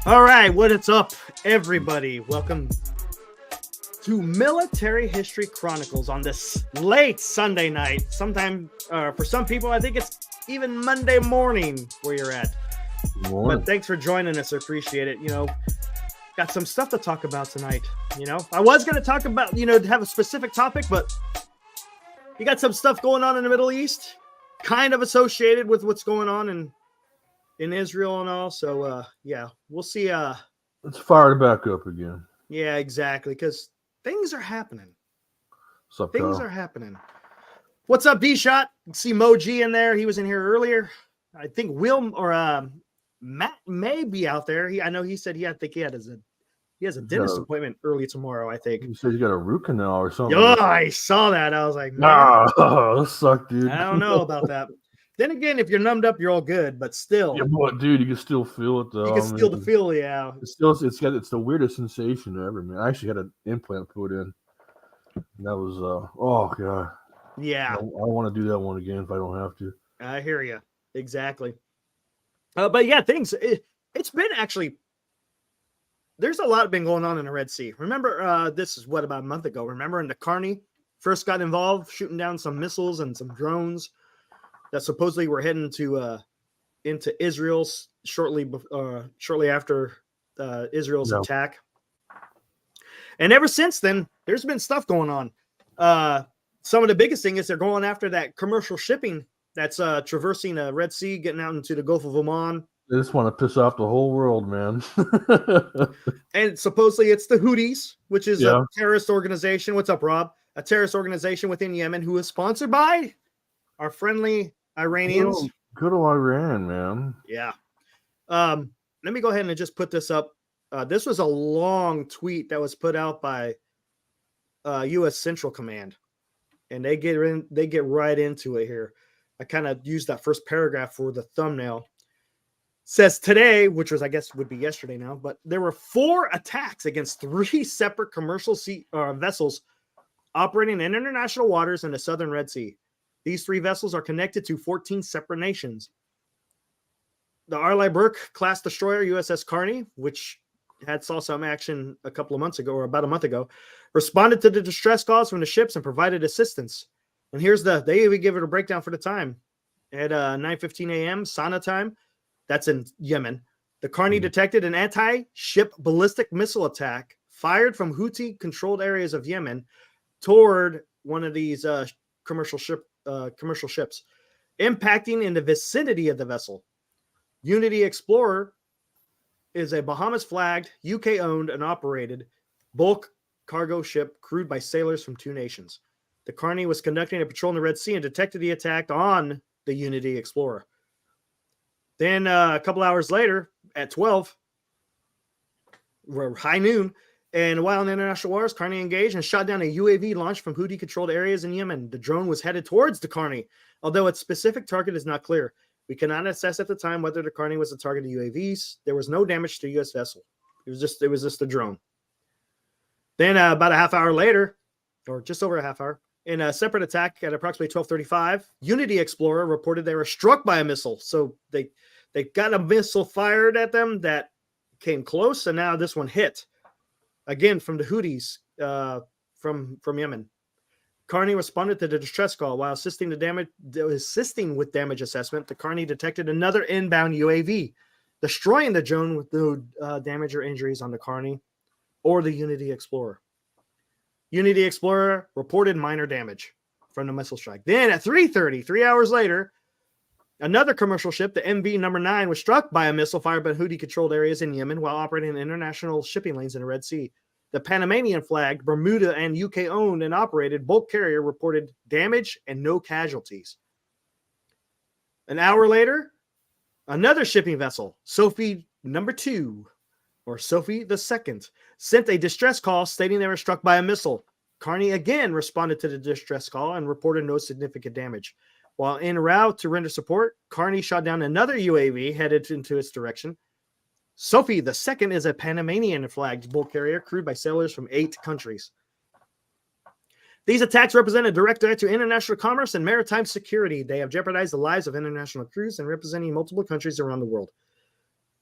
All right, what is up, everybody? Welcome to Military History Chronicles on this late Sunday night. Sometime for some people, I think it's even Monday morning where you're at. But thanks for joining us. I appreciate it. Got some stuff to talk about tonight. I was going to talk about, have a specific topic, but you got some stuff going on in the Middle East, kind of associated with what's going on in Israel and all. So, yeah, we'll see. Let's fire it back up again. Yeah, exactly. Because things are happening. What's up, Things Kyle? are happening. What's up, B-Shot? See Moji in there. He was in here earlier. I think Will or Matt may be out there. I know he said he has a dentist appointment early tomorrow, I think. You said you got a root canal or something. Oh, I saw that. I was like, nah, that sucked, dude. I don't know about that. Then again, if you're numbed up, you're all good. But still, yeah, but dude, you can still feel it though. You can still feel, yeah. It's the weirdest sensation ever, man. I actually had an implant put in. And that was oh god. Yeah. I want to do that one again if I don't have to. I hear you. Exactly. But yeah, it's been actually. There's a lot been going on in the Red Sea. Remember, this is about a month ago. Remember, in the Carney first got involved, shooting down some missiles and some drones that supposedly were heading into Israel shortly after Israel's attack. And ever since then, there's been stuff going on. Some of the biggest thing is they're going after that commercial shipping that's traversing the Red Sea, getting out into the Gulf of Oman. They just want to piss off the whole world, man. And supposedly it's the Houthis, which is a terrorist organization. What's up, Rob? A terrorist organization within Yemen who is sponsored by our friendly Iranians. Good old Iran, man. Yeah. Let me go ahead and just put this up. This was a long tweet that was put out by U.S. Central Command, and they get right into it here. I kind of used that first paragraph for the thumbnail. Says today, which was, I guess, would be yesterday now, but there were 4 attacks against 3 separate commercial vessels operating in international waters in the southern Red Sea. These 3 vessels are connected to 14 separate nations. The Arleigh Burke-class destroyer USS Carney, which saw some action a couple of months ago, or about a month ago, responded to the distress calls from the ships and provided assistance. And they even give it a breakdown for the time. At 9:15 a.m. Sana time, that's in Yemen, the Carney detected an anti-ship ballistic missile attack fired from Houthi-controlled areas of Yemen toward one of these commercial ships, impacting in the vicinity of the vessel. Unity Explorer is a Bahamas-flagged, UK-owned and operated bulk cargo ship crewed by sailors from 2 nations. The Carney was conducting a patrol in the Red Sea and detected the attack on the Unity Explorer. Then a couple hours later, at 12, high noon, and while in international waters, Carney engaged and shot down a UAV launched from Houthi-controlled areas in Yemen. The drone was headed towards the Carney, although its specific target is not clear. We cannot assess at the time whether the Carney was the target of UAVs. There was no damage to the U.S. vessel. It was just a drone. Then about a half hour later, or just over a half hour, in a separate attack at approximately 12:35, Unity Explorer reported they were struck by a missile. So they got a missile fired at them that came close, and now this one hit. Again, from the Houthis from Yemen. Carney responded to the distress call while assisting with damage assessment. The Carney detected another inbound UAV, destroying the drone with no damage or injuries on the Carney or the Unity Explorer. Unity Explorer reported minor damage from the missile strike. Then at 3:30, 3 hours later, another commercial ship, the MV number 9, was struck by a missile fired by Houthi-controlled areas in Yemen while operating in international shipping lanes in the Red Sea. The Panamanian-flagged, Bermuda and UK-owned and operated bulk carrier reported damage and no casualties. An hour later, another shipping vessel, Sophie number 2, or Sophie the Second, sent a distress call stating they were struck by a missile. Carney again responded to the distress call and reported no significant damage. While en route to render support, Carney shot down another UAV headed into its direction. Sophie the Second is a Panamanian-flagged bulk carrier crewed by sailors from 8 countries. These attacks represent a direct threat to international commerce and maritime security. They have jeopardized the lives of international crews and representing multiple countries around the world.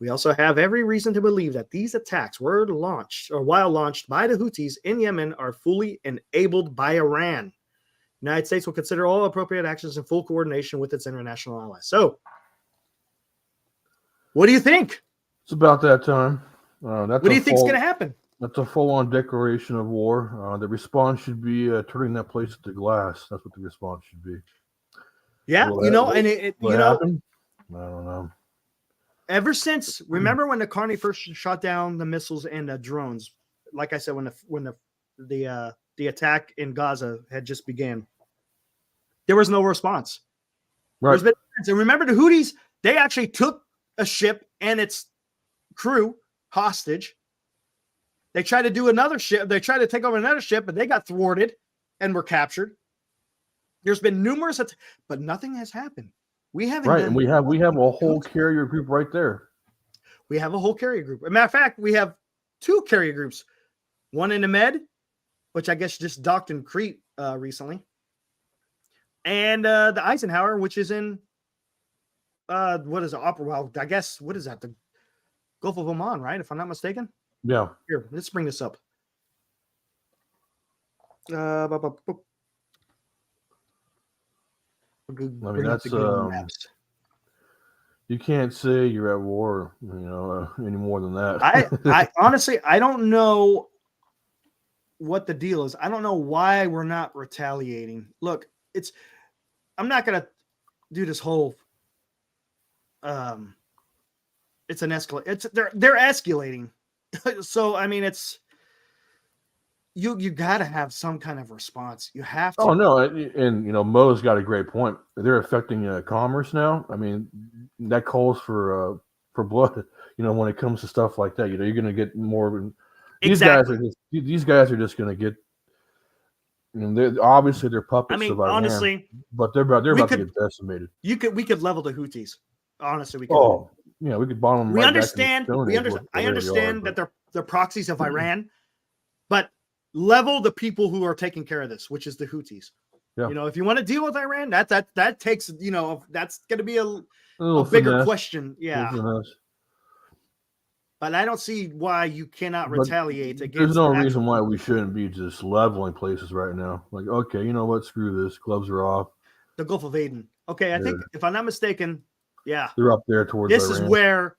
We also have every reason to believe that these attacks were launched, or while launched by the Houthis in Yemen, are fully enabled by Iran. The United States will consider all appropriate actions in full coordination with its international allies. So, what do you think? It's about that time. What do you think is going to happen? That's a full-on declaration of war. The response should be turning that place into glass. That's what the response should be. Yeah, Will you that- know, will- and it will you it know, happen? I don't know. ever since, remember when the Carney first shot down the missiles and the drones? Like I said, when the attack in Gaza had just began, there was no response. Right. There's been, and remember the Houthis, they actually took a ship and its crew hostage. They tried to do another ship. They tried to take over another ship, but they got thwarted and were captured. There's been numerous, but nothing has happened. We haven't. Right, and we have a whole carrier group right there. We have a whole carrier group. As a matter of fact, we have two carrier groups. One in the Med, which I guess just docked in Crete recently, and the Eisenhower, which is in what is it? Well, I guess what is that? The Gulf of Oman, right? If I'm not mistaken. Yeah. Here, let's bring this up. I mean, that's you can't say you're at war, any more than that. I honestly, I don't know what the deal is. I don't know why we're not retaliating. Look, I'm not gonna do this whole. It's an escalate. They're escalating. So I mean, it's you got to have some kind of response. You have to. Oh no, and Mo's got a great point. They're affecting commerce now. I mean, that calls for blood. When it comes to stuff like that, you're going to get more. These guys are just going to get. They're puppets. I mean, of Iran, honestly, but they're about to get decimated. We could level the Houthis. Honestly, we could. Oh, yeah, we could bomb them. I understand that they're proxies of Iran, but level the people who are taking care of this, which is the Houthis. Yeah. If you want to deal with Iran, that takes that's going to be a bigger question. Yeah. But I don't see why you cannot retaliate against. There's no reason why we shouldn't be just leveling places right now. Like, okay, you know what? Screw this. Gloves are off. The Gulf of Aden. Okay, I think if I'm not mistaken, yeah, they're up there towards. This is where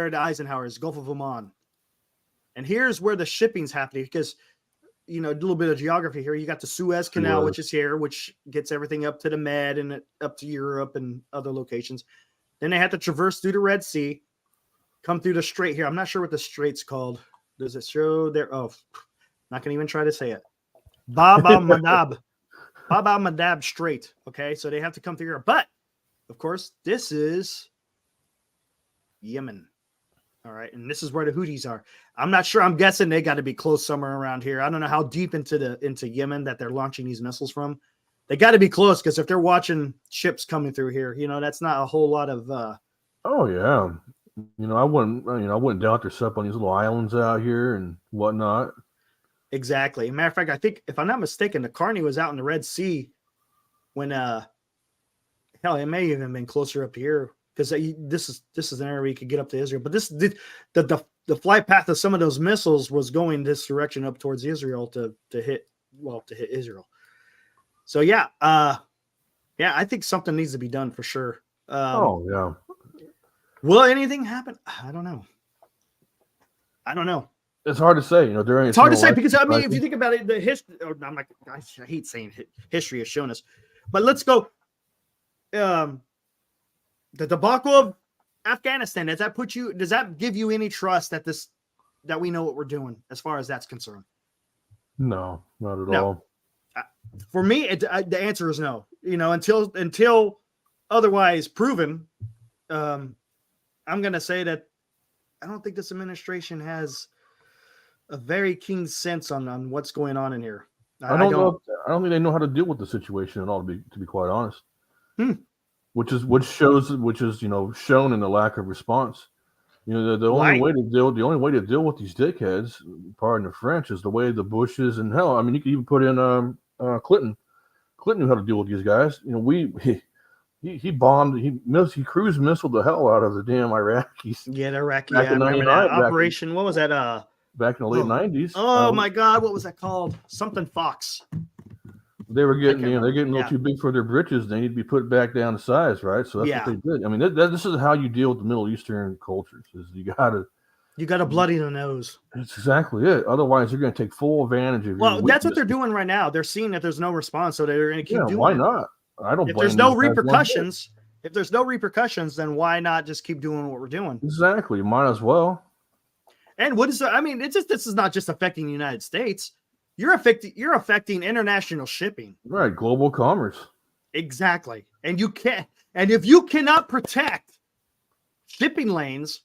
the Eisenhower is, Gulf of Oman, and here's where the shipping's happening because, a little bit of geography here. You got the Suez Canal, which is here, which gets everything up to the Med and up to Europe and other locations. Then they have to traverse through the Red Sea, come through the strait here. I'm not sure what the strait's called. Does it show there? Oh, not gonna even try to say it. Bab al-Mandab Strait. Okay, so they have to come through here, but of course, this is Yemen. All right, and this is where the Houthis are. I'm not sure. I'm guessing they got to be close somewhere around here. I don't know how deep into Yemen that they're launching these missiles from. They got to be close because if they're watching ships coming through here, that's not a whole lot of. Oh yeah, I wouldn't doubt there's stuff on these little islands out here and whatnot. Exactly. Matter of fact, I think if I'm not mistaken, the Carney was out in the Red Sea when hell, it may even been closer up here because this is an area where you could get up to Israel. But the flight path of some of those missiles was going this direction up towards Israel to hit Israel. So yeah, I think something needs to be done for sure. Oh yeah. Will anything happen? I don't know. It's hard to say, it's hard to say because if you think about it, the history. I hate saying history has shown us, but let's go. The debacle of Afghanistan. Does that give you any trust that we know what we're doing as far as that's concerned? No, not at all. For me, the answer is no. Until otherwise proven, I'm going to say that I don't think this administration has a very keen sense on what's going on in here. I don't think they know how to deal with the situation at all. To be quite honest, which is shown in the lack of response. The only way to deal with these dickheads, pardon the French, is the way the Bushes and hell. I mean, you could even put in Clinton. Clinton knew how to deal with these guys. He he bombed, he cruise missiled the hell out of the damn Iraqis. Yeah, the Iraqi. Back Yeah, I in remember that 99, operation. What was that? back in the late 90s. Oh my God, what was that called? Something Fox. They were getting, they're getting a little Yeah. too big for their britches. They need to be put back down to size, right? So that's what they did. I mean, this is how you deal with the Middle Eastern cultures. Is you gotta bloody the nose. That's exactly it. Otherwise, they're going to take full advantage of your Well, weakness. that's what they're doing right now. They're seeing that there's no response, so they're going to keep doing why it. not? I don't If blame there's no these guys repercussions, if there's no repercussions, then why not just keep doing what we're doing? Exactly. Might as well. And what is I mean, it's just, this is not just affecting the United States. You're affecting international shipping. Right. Global commerce. Exactly. And you can't, and if you cannot protect shipping lanes,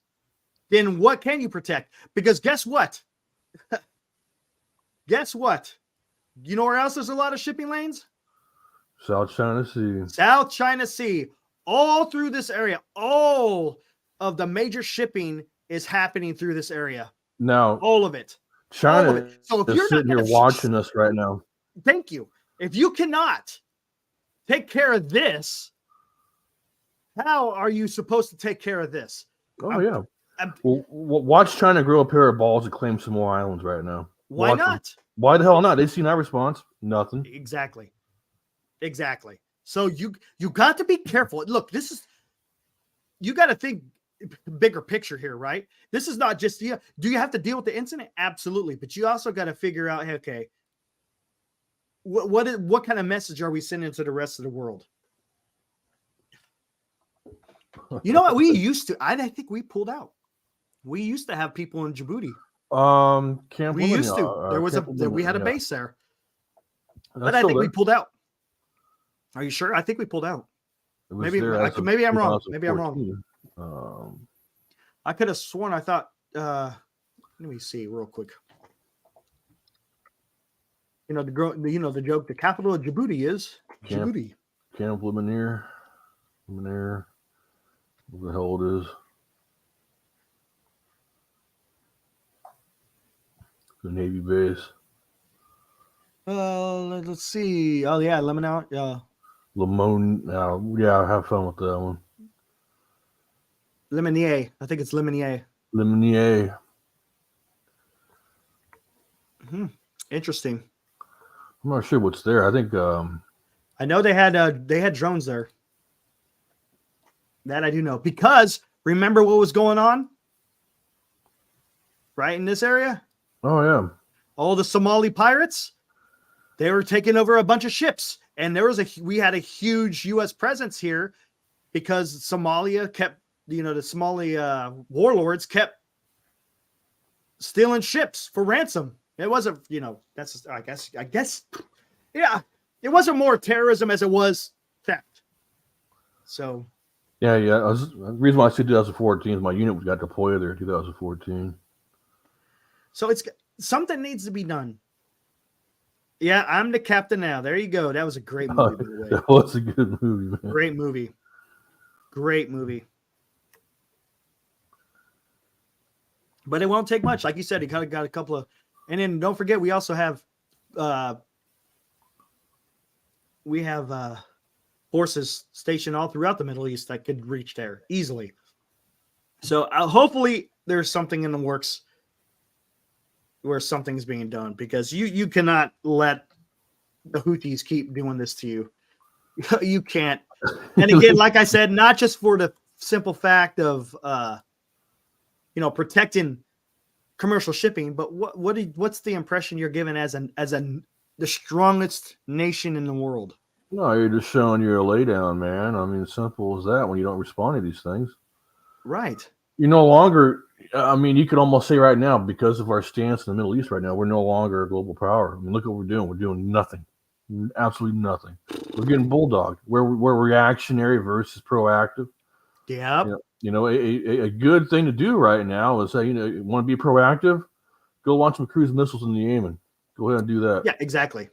then what can you protect? Because guess what? Guess what? You know where else there's a lot of shipping lanes? South China Sea. South China Sea. All through this area. All of the major shipping is happening through this area. Now, all of it. China all of it. So if is you're sitting here watching us right now. Thank you. If you cannot take care of this, how are you supposed to take care of this? Well, watch China grow a pair of balls and claim some more islands right now. Why not? Why the hell not? They see no response. Nothing. Exactly. So you got to be careful. Look, you got to think bigger picture here, right? This is not just do you have to deal with the incident? Absolutely, but you also got to figure out, hey, okay, what kind of message are we sending to the rest of the world? You know what? We used to. I think we pulled out. We used to have people in Djibouti. We used to. We had a base there, but I think we pulled out. Are you sure? I think we pulled out. Maybe I'm wrong. Maybe I'm wrong. I could have sworn. I thought. Let me see real quick. You know the joke. The capital of Djibouti is Djibouti. Camp Lemonnier. What the hell it is? The Navy base. Let's see. Oh yeah, Lemonnier. Yeah. Yeah, have fun with that one. Lemonnier. I think it's Lemonnier. Lemonnier. Interesting. I'm not sure what's there. I think I know they had drones there. That I do know, because remember what was going on right in this area? Oh yeah. All the Somali pirates, they were taking over a bunch of ships, and we had a huge U.S. presence here because Somalia kept, the Somali warlords kept stealing ships for ransom. It wasn't, that's just, I guess, yeah, it wasn't more terrorism as it was theft. So. Yeah. The reason why I said 2014 is my unit got deployed there in 2014. So something needs to be done. Yeah, I'm the captain now. There you go. That was a great movie, by the way. That was a good movie, man. Great movie. But it won't take much. Like you said, he kind of got a couple of, and then don't forget, we also have forces stationed all throughout the Middle East that could reach there easily. So hopefully there's something in the works where something's being done, because you cannot let the Houthis keep doing this to you. You can't. And again, like I said, not just for the simple fact of protecting commercial shipping, but what's the impression you're given as the strongest nation in the world? No, you're just showing you're a laydown, man. I mean, simple as that when you don't respond to these things. Right. You're no longer, you could almost say right now, because of our stance in the Middle East right now, we're no longer a global power. I mean, look what we're doing. We're doing nothing. Absolutely nothing. We're getting bulldogged. We're reactionary versus proactive. Yeah. A good thing to do right now is say, you want to be proactive, go launch some cruise missiles in the Yemen. Go ahead and do that. Yeah, exactly.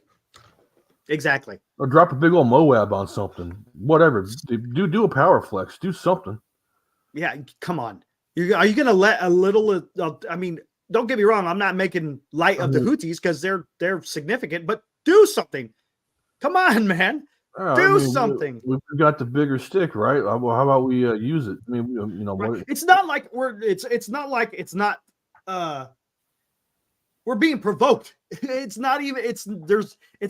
Or drop a big old Moab on something. Whatever. Do a power flex. Do something. Yeah, come on. Are you going to let a little? Don't get me wrong. I'm not making light of the Houthis because they're significant, but do something. Come on, man. Do something. We've got the bigger stick, right? How about we use it? I mean, Right. what? It's not like it's not we're being provoked. It's not even it's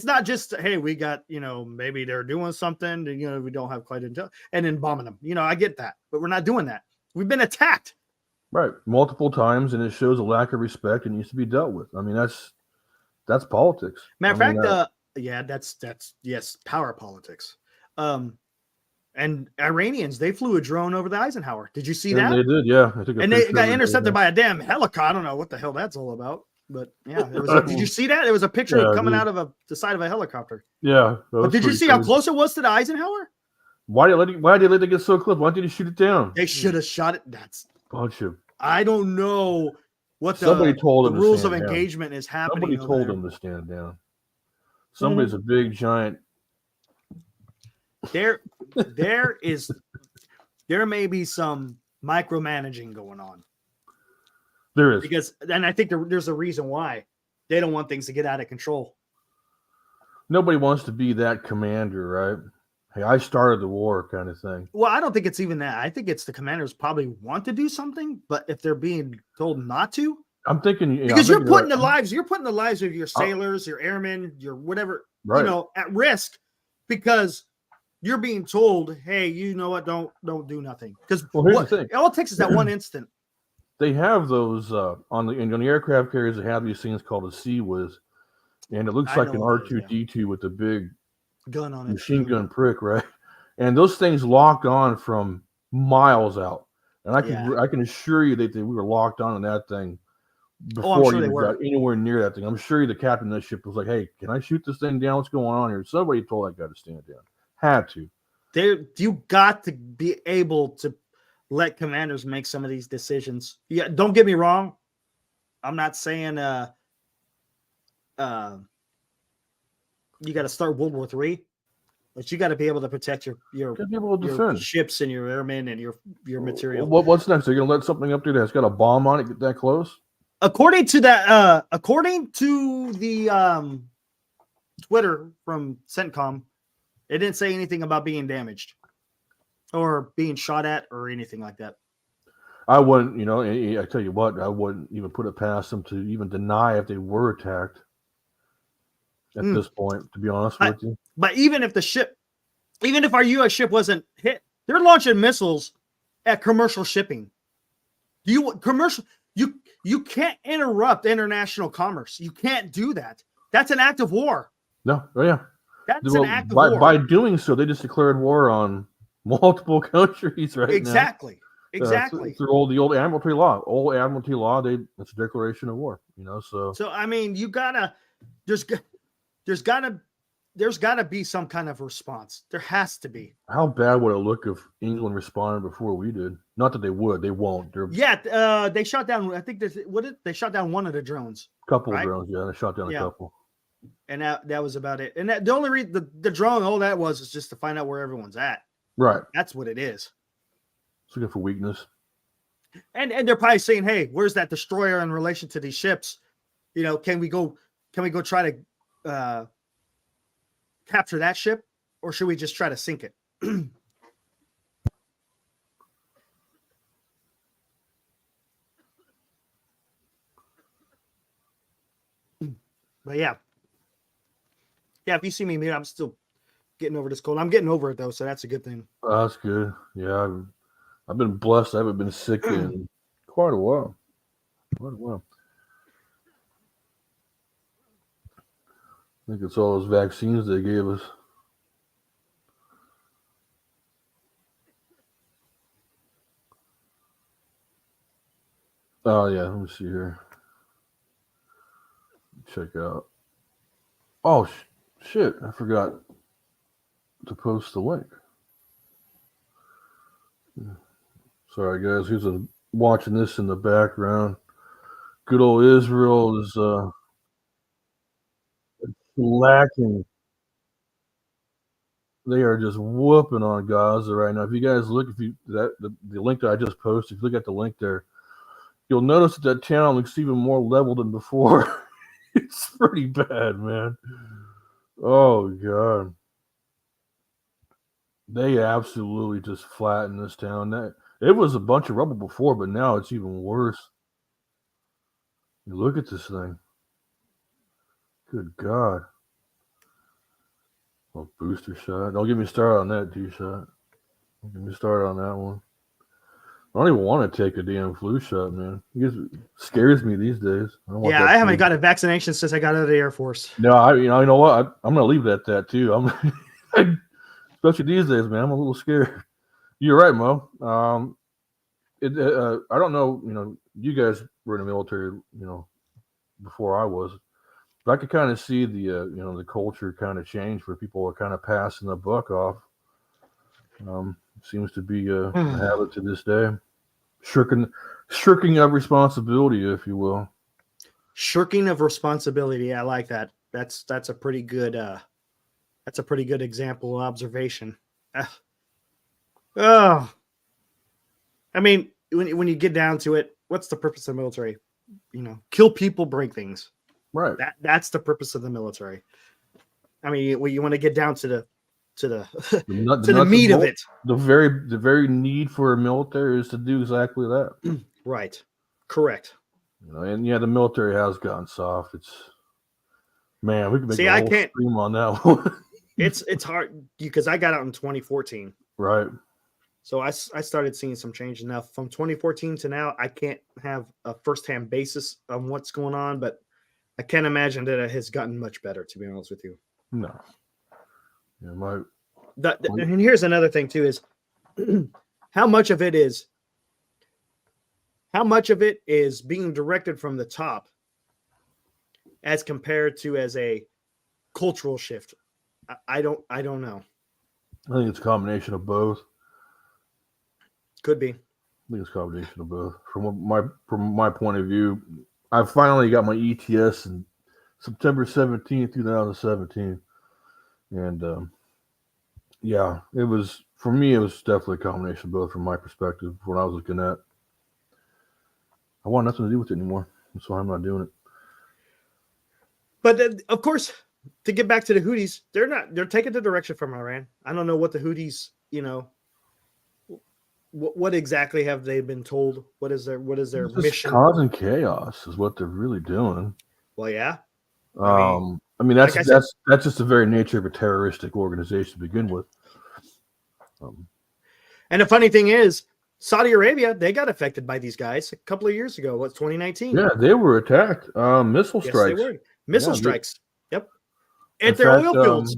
not just, hey, we got, maybe they're doing something, and, we don't have quite intel and then bombing them. I get that, but we're not doing that. We've been attacked. Right, multiple times, and it shows a lack of respect and needs to be dealt with. I mean, that's politics. Matter of fact, yeah, that's yes, power politics. And Iranians, they flew a drone over the Eisenhower. Did you see that? They did, yeah. And they got intercepted by a damn helicopter. I don't know what the hell that's all about, but yeah, did you see that? It was a picture coming out of the side of a helicopter. Yeah, but did you see how close it was to the Eisenhower? Why did they let it get so close? Why did he shoot it down? They should have shot it. That's bunch of. I don't know what somebody told the rules of engagement is happening. Somebody told them to stand down. Somebody's a big giant. There may be some micromanaging going on. There is, because, and I think there's a reason why they don't want things to get out of control. Nobody wants to be that commander, right? Hey, I started the war, kind of thing. Well, I don't think it's even that. I think it's the commanders probably want to do something, but if they're being told not to, I'm thinking because you're putting the lives of your sailors, your airmen, your whatever, right, at risk, because you're being told, hey, you know what? Don't do nothing. Because here's the thing. All it takes is that one instant. They have those on the aircraft carriers. They have these things called a Sea Whiz, and it looks like an R2D2 with a big gun on it, machine gun prick, right? And those things lock on from miles out, and I can assure you that we were locked on that thing before you got anywhere near that thing. I'm sure the captain of that ship was like, "Hey, can I shoot this thing down? What's going on here?" Somebody told that guy to stand down. Had to. You got to be able to let commanders make some of these decisions. Yeah, don't get me wrong. I'm not saying you got to start World War III, but you got to be able to protect your ships and your airmen and your material. What's next? Are you gonna let something up there that's got a bomb on it get that close? According to the Twitter from CENTCOM, it didn't say anything about being damaged or being shot at or anything like that. I wouldn't, I tell you what, I wouldn't even put it past them to even deny if they were attacked at this point, to be honest with you. But even if our U.S. ship wasn't hit, they're launching missiles at commercial shipping. You can't interrupt international commerce. You can't do that. That's an act of war. No, yeah. That's an act of war. By doing so, they just declared war on multiple countries right now. Exactly. Through the old Admiralty law. It's a declaration of war, so. So, I mean, there's gotta be some kind of response. There has to be. How bad would it look if England responded before we did? Not that they would. They won't. They shot down, I think they shot down one of the drones. Couple of drones, yeah. They shot down a couple. And that was about it. And the only reason the drone, all that was just to find out where everyone's at. Right. That's what it is. It's looking for weakness. And they're probably saying, hey, where's that destroyer in relation to these ships? Can we go try to capture that ship, or should we just try to sink it? But yeah, if you see me, I'm still getting over this cold. I'm getting over it though, so that's a good thing. That's good. Yeah, I've been blessed. I haven't been sick in quite a while. I think it's all those vaccines they gave us. Oh yeah, let me see here. Check out. Oh shit! I forgot to post the link. Sorry guys, who's watching this in the background? Good old Israel is lacking. They are just whooping on Gaza right now. If you guys look, the link that I just posted, if you look at the link there, you'll notice that town looks even more level than before. It's pretty bad, man. Oh God. They absolutely just flattened this town. That it was a bunch of rubble before, but now it's even worse. You look at this thing. Good God. Oh, booster shot. Don't get me started on that shot. Don't get me started on that one. I don't even want to take a damn flu shot, man. It scares me these days. Yeah, I haven't got a vaccination since I got out of the Air Force. No, you know what? I'm gonna leave it at that too. Especially these days, man. I'm a little scared. You're right, Mo. I don't know. You know, you guys were in the military, you know, before I was. But I could kind of see the you know, the culture kind of change where people are kind of passing the buck off. Seems to be a habit to this day. Shirking of responsibility, if you will. Shirking of responsibility. I like that. That's a pretty good example and observation. Oh, I mean, when you get down to it, what's the purpose of the military? You know, kill people, break things. Right. That's the purpose of the military. I mean, you want to get down to the the meat of it. The very need for a military is to do exactly that. Right. Correct. You know, and yeah, the military has gotten soft. It's, man, we can make a whole stream on that one. It's hard because I got out in 2014. Right. So I started seeing some change. Now from 2014 to now, I can't have a firsthand basis on what's going on, but I can't imagine that it has gotten much better, to be honest with you. No. Yeah, and here's another thing too is how much of it is being directed from the top as compared to as a cultural shift. I don't know. I think it's a combination of both. Could be. I think it's a combination of both. From my point of view, I finally got my ETS in September 17th, 2017. And yeah, it was, for me, it was definitely a combination of both from my perspective. When I was looking at, I want nothing to do with it anymore. That's why I'm not doing it. But of course, to get back to the Houthis, they're taking the direction from Iran. I don't know what the Houthis, you know, what exactly have they been told? What is their mission? Causing chaos is what they're really doing. Well, yeah. I mean that's just the very nature of a terroristic organization to begin with. And the funny thing is, Saudi Arabia, they got affected by these guys a couple of years ago. What's 2019? Yeah, they were attacked. Missile strikes. Yes, they were. Missile strikes. Yep. At their oil fields.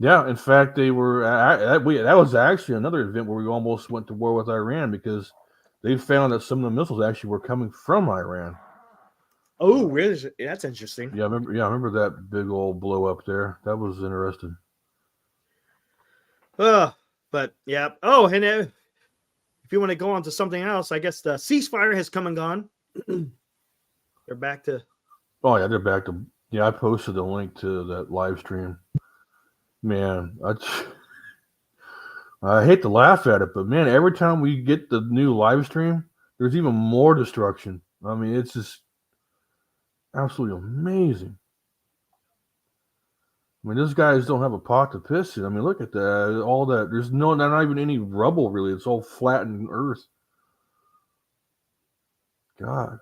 Yeah, in fact, they were. That was actually another event where we almost went to war with Iran because they found that some of the missiles actually were coming from Iran. Oh, really? That's interesting. Yeah, I remember that big old blow up there. That was interesting. But yeah. Oh, and if you want to go on to something else, I guess the ceasefire has come and gone. They're back to. Oh yeah, they're back to. Yeah, I posted a link to that live stream. Man, I hate to laugh at it, but man, every time we get the new live stream, there's even more destruction. I mean, it's just absolutely amazing. I mean, those guys don't have a pot to piss in. I mean, look at that. All that. There's not even any rubble, really. It's all flattened earth. God.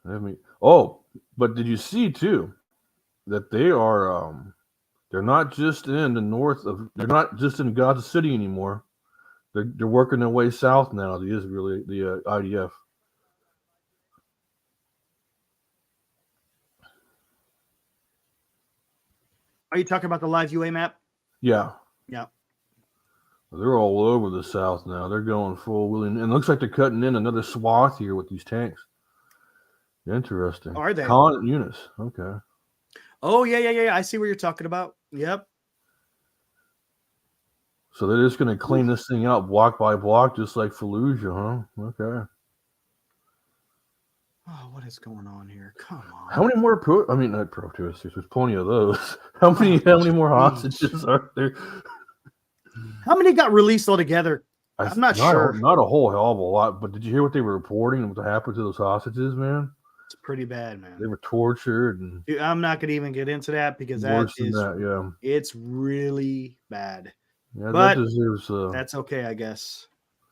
I mean, but did you see, too, that they are, they're not just in the north of, they're not just in Gaza City anymore. They're working their way south now, the IDF. Are you talking about the live UA map? Yeah. Yeah. They're all over the south now. They're going full wheeling. And it looks like they're cutting in another swath here with these tanks. Interesting. Are they? Eunice. Okay. Oh, yeah. I see what you're talking about. Yep. So they're just going to clean this thing out block by block, just like Fallujah, huh? Okay. Oh, what is going on here? Come on. How many more not protesters? There's plenty of those. How many more hostages are there? How many got released altogether? I'm not sure. Not a whole hell of a lot, but did you hear what they were reporting and what happened to those hostages, man? It's pretty bad, man. They were tortured, and Dude, I'm not gonna even get into that because it's really bad. Yeah, but that deserves. That's okay, I guess.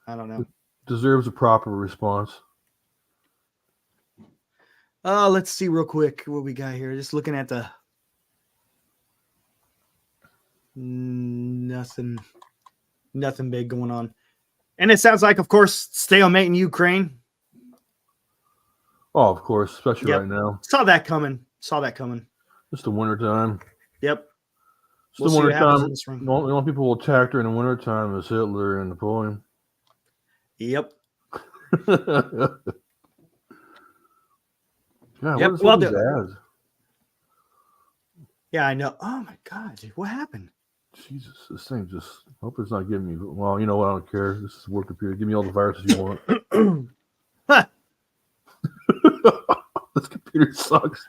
I don't know. Deserves a proper response. Let's see real quick what we got here. Just looking at the nothing big going on. And it sounds like, of course, stalemate in Ukraine. Oh, of course, especially right now. Saw that coming. It's the wintertime. Yep. It's the wintertime. The only people who attacked during the wintertime is Hitler and Napoleon. Yep. God, what is with these ads? Yeah, I know. Oh my God, dude, what happened? Jesus, this thing just. I hope it's not giving me. Well, you know what? I don't care. This is work computer. Give me all the viruses you want. This computer sucks.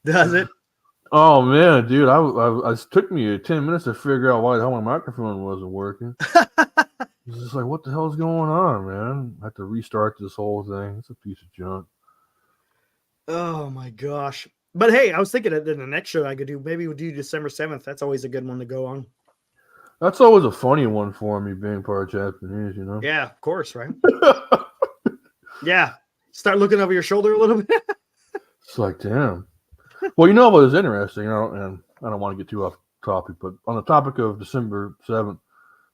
Does it? Oh man, dude! It took me 10 minutes to figure out why the hell my microphone wasn't working. It's just like, what the hell is going on, man? I have to restart this whole thing. It's a piece of junk. Oh my gosh! But hey, I was thinking that in the next show I could do, maybe we'll do December 7th. That's always a good one to go on. That's always a funny one for me, being part Japanese, you know? Yeah, of course, right? Yeah. Start looking over your shoulder a little bit. It's like, damn. Well, you know what is interesting, and I don't want to get too off topic, but on the topic of December 7th,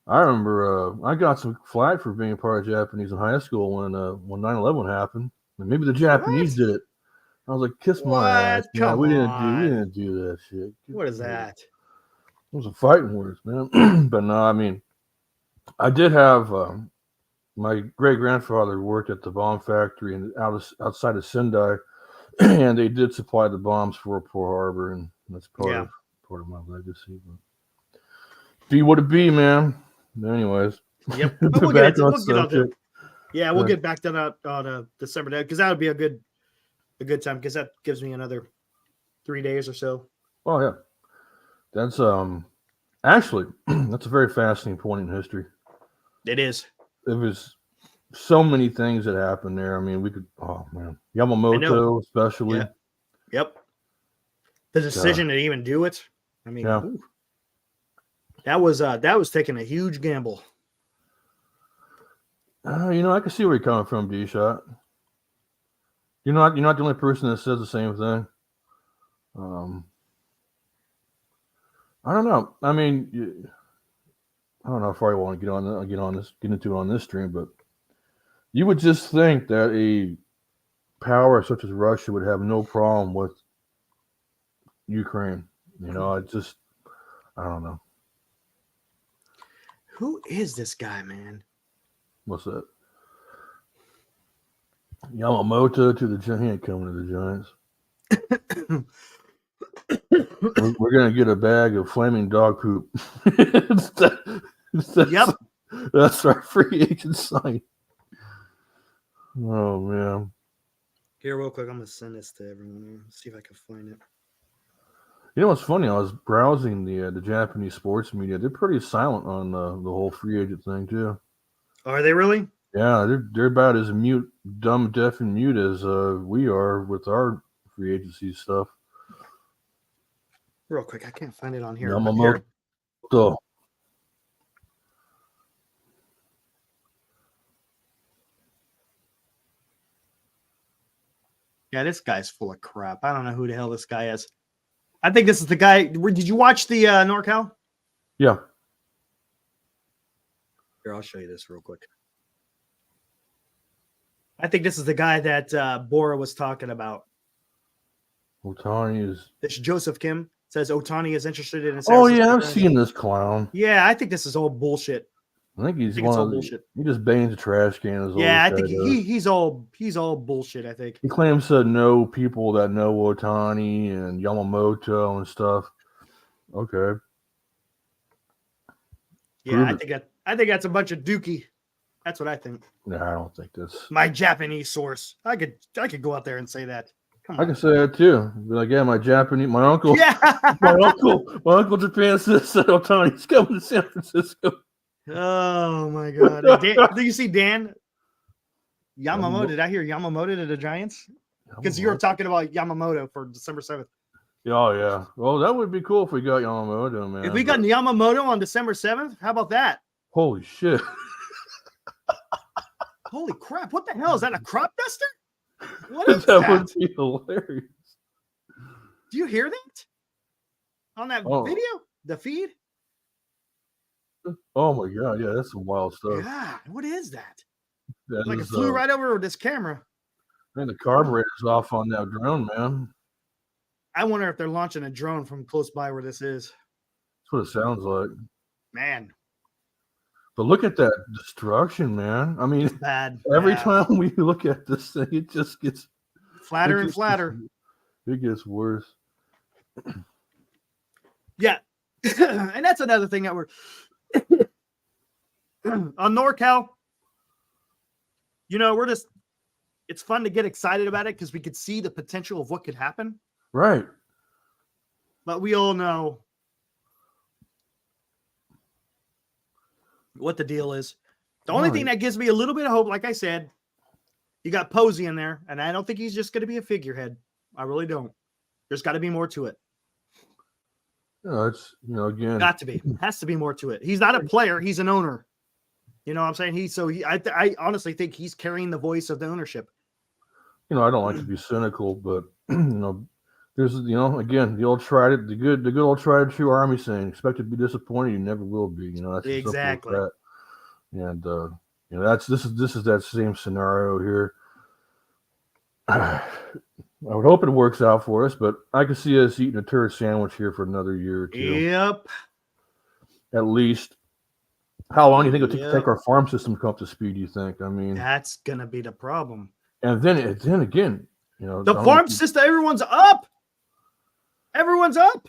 I remember I got some flack for being part of Japanese in high school when 9/11 happened. And maybe the Japanese did it. I was like, kiss my ass. Come we on. didn't do that shit. What is that? It was a fighting words, man. But no, I mean, I did have my great grandfather worked at the bomb factory outside of Sendai, and they did supply the bombs for Pearl Harbor, and that's part of my legacy. But be what it be, man. Anyways, yep. We'll get back to that on December day, because that would be a good time, because that gives me another 3 days or so. Oh yeah, that's actually that's a very fascinating point in history. It is. It was so many things that happened there. I mean, we could. Oh man, Yamamoto especially. Yeah. Yep. The decision to even do it. I mean, that was taking a huge gamble. I can see where you're coming from, D-Shot. You're not the only person that says the same thing. I don't know. I mean, I don't know if I want to get into it on this stream, but you would just think that a power such as Russia would have no problem with Ukraine. I don't know. Who is this guy, man? What's that? Yamamoto to the Giants. He ain't coming to the Giants. We're gonna get a bag of flaming dog poop. Yep. That's our free agent sign. Oh man. Here, real quick, I'm gonna send this to everyone. See if I can find it. You know what's funny? I was browsing the Japanese sports media. They're pretty silent on the whole free agent thing too. Are they really? Yeah, they're about as dumb, deaf, and mute as we are with our free agency stuff. Real quick, I can't find it on here. Yamamoto. Yeah, this guy's full of crap. I don't know who the hell this guy is. I think this is the guy. Did you watch the NorCal? Yeah. Here, I'll show you this real quick. I think this is the guy that Bora was talking about. Ohtani is. This Joseph Kim says Ohtani is interested in. Oh yeah, I've seen this clown. Yeah, I think this is all bullshit. I think it's all bullshit. He just bangs a trash can. Yeah, I think he's all bullshit. I think he claims to know people that know Ohtani and Yamamoto and stuff. Okay. Yeah, I think that's a bunch of dookie. That's what I think. No, I don't think this. My Japanese source. I could go out there and say that. Come on. I can say that too. Be like, yeah, my uncle. Yeah. my uncle Japan said Ohtani's coming to San Francisco. Oh my God! Do you see Dan Yamamoto? Did I hear Yamamoto to the Giants? Because you were talking about Yamamoto for December 7th. Oh, yeah. Well, that would be cool if we got Yamamoto, man. If we got Yamamoto on December 7th, how about that? Holy shit. Holy crap. What the hell? Is that a crop duster? What is that? That would be hilarious. Do you hear that? On that video? The feed? Oh, my God. Yeah, that's some wild stuff. God, what is that? That like is, it flew right over this camera. Man, the carburetor's off on that drone, man. I wonder if they're launching a drone from close by where this is. That's what it sounds like. Man. But look at that destruction, man. I mean, bad. Every time we look at this thing, it just gets flatter and flatter. It gets worse. Yeah. And that's another thing that we're on NorCal. We're just, it's fun to get excited about it because we could see the potential of what could happen. Right. But we all know what the deal is. The only thing that gives me a little bit of hope, like I said, you got Posey in there, and I don't think he's just going to be a figurehead. I really don't. There's got to be more to it. It's, again. Got to be. Has to be more to it. He's not a player. He's an owner. You know what I'm saying? I honestly think he's carrying the voice of the ownership. I don't like to be cynical, but, there's, again, the good old tried and true Army saying, expect to be disappointed, you never will be. That's exactly. Like that. And, this is that same scenario here. I would hope it works out for us, but I could see us eating a turd sandwich here for another year or two. Yep. At least. How long do you think it'll take our farm system to come up to speed, do you think? I mean, that's going to be the problem. And then again, the farm system, everyone's up. Everyone's up.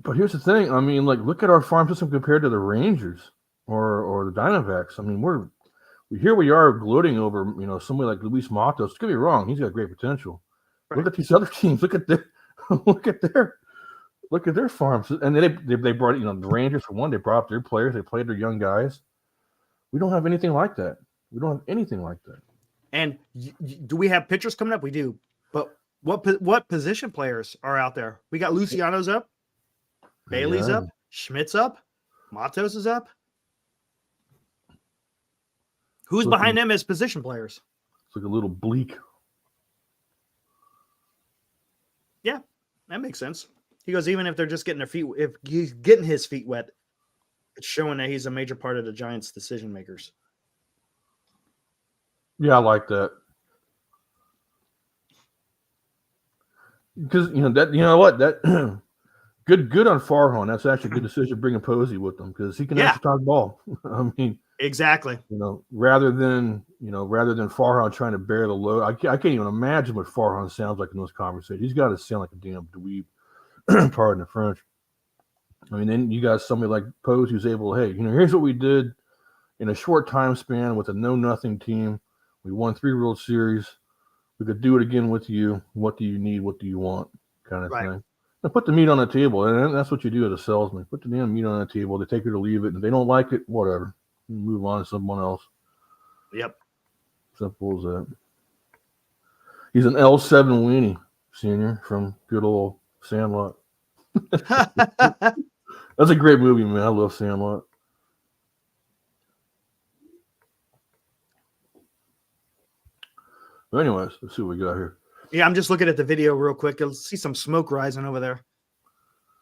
But here's the thing. I mean, look at our farm system compared to the Rangers or the Diamondbacks. I mean, here we are gloating over, somebody like Luis Matos. Don't get me wrong, he's got great potential. Right. Look at these other teams. Look at their farms. And they brought, the Rangers for one, they brought up their players, they played their young guys. We don't have anything like that. And do we have pitchers coming up? We do. But what position players are out there? We got Luciano's up, Bailey's up, Schmidt's up, Matos is up. Who's behind them as position players? It's like a little bleak. Yeah, that makes sense. He goes, even if they're just getting their feet, if he's getting his feet wet, it's showing that he's a major part of the Giants' decision makers. Yeah, I like that. Because that good on Farhan. That's actually a good decision bringing Posey with them because he can actually talk ball. I mean, exactly. Rather than Farhan trying to bear the load. I can't even imagine what Farhan sounds like in those conversations. He's got to sound like a damn dweeb. Pardon the French. I mean, then you got somebody like Posey who's able, hey, here's what we did in a short time span with a know-nothing team. We won 3 World Series. We could do it again with you. What do you need? What do you want? Kind of thing. Now put the meat on the table, and that's what you do as a salesman. Put the damn meat on the table. They take it or leave it. And if they don't like it, whatever. Move on to someone else. Yep. Simple as that. He's an L7 weenie, senior, from good old Sandlot. That's a great movie, man. I love Sandlot. But anyways, let's see what we got here. Yeah, I'm just looking at the video real quick. You'll see some smoke rising over there.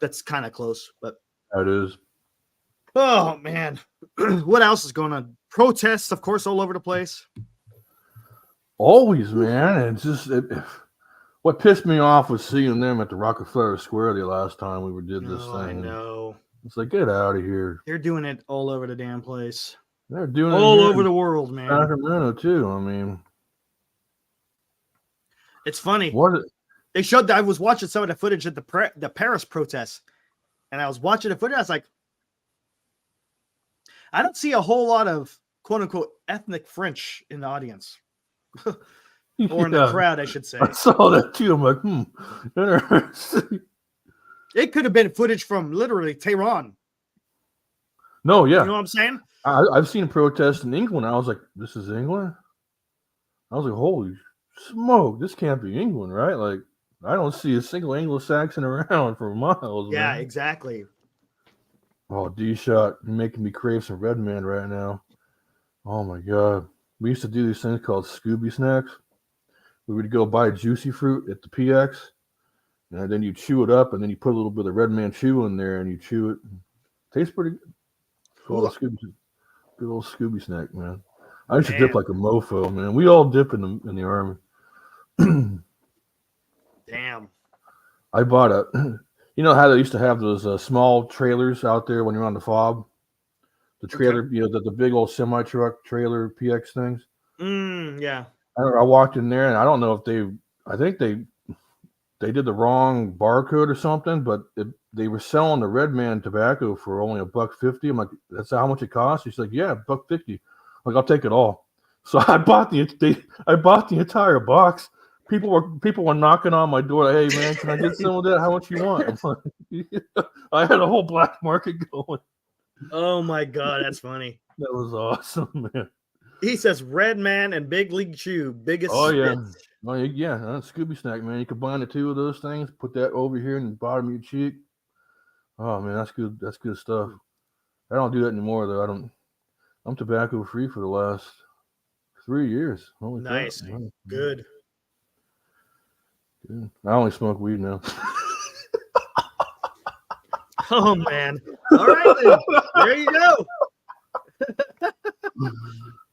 That's kind of close, but that is. Oh man, what else is going on? Protests, of course, all over the place. Always, man. It's just what pissed me off was seeing them at the Rockefeller Square the last time we did this thing. I know. It's like, get out of here. They're doing it all over the damn place. They're doing all it over the world, man. Sacramento too. I mean, it's funny. They showed. I was watching some of the footage at the Paris protests, and I was watching the footage. I was like, I don't see a whole lot of quote unquote ethnic French in the audience. Or in the crowd, I should say. I saw that too. I'm like, It could have been footage from literally Tehran. No, yeah. You know what I'm saying? I've seen protests in England. I was like, this is England? I was like, holy smoke. This can't be England, right? Like, I don't see a single Anglo-Saxon around for miles, Yeah, man. exactly. Oh, D-Shot, you're making me crave some Red Man right now. Oh, my God. We used to do these things called Scooby snacks. We would go buy juicy fruit at the PX, and then you chew it up, and then you put a little bit of Red Man Chew in there, and you chew it. Tastes pretty good. It's called a Scooby, good old Scooby snack, man. I used to dip like a mofo, man. We all dip in the army. Damn. I bought a. You know how they used to have those small trailers out there when you're on the fob? The trailer, Okay. you know, the big old semi truck trailer PX things. Yeah. I walked in there, and I don't know if I think they did the wrong barcode or something, but they were selling the Red Man tobacco for only $1.50. I'm like, that's how much it costs? He's like, yeah, $1.50. Like, I'll take it all. So I bought the entire box. People were knocking on my door. Hey man, can I get some of that? How much you want? I'm like, I had a whole black market going. Oh my God, that's funny. That was awesome, man. He says Red Man and Big League Chew, biggest Oh yeah, spits. oh yeah, Scooby snack, man. You combine the two of those things, put that over here in the bottom of your cheek. Oh man, that's good. That's good stuff. I don't do that anymore though. I'm tobacco free for the last 3 years. Holy Nice. crap. Good. Good. I only smoke weed now. Oh man. All right then. There you go.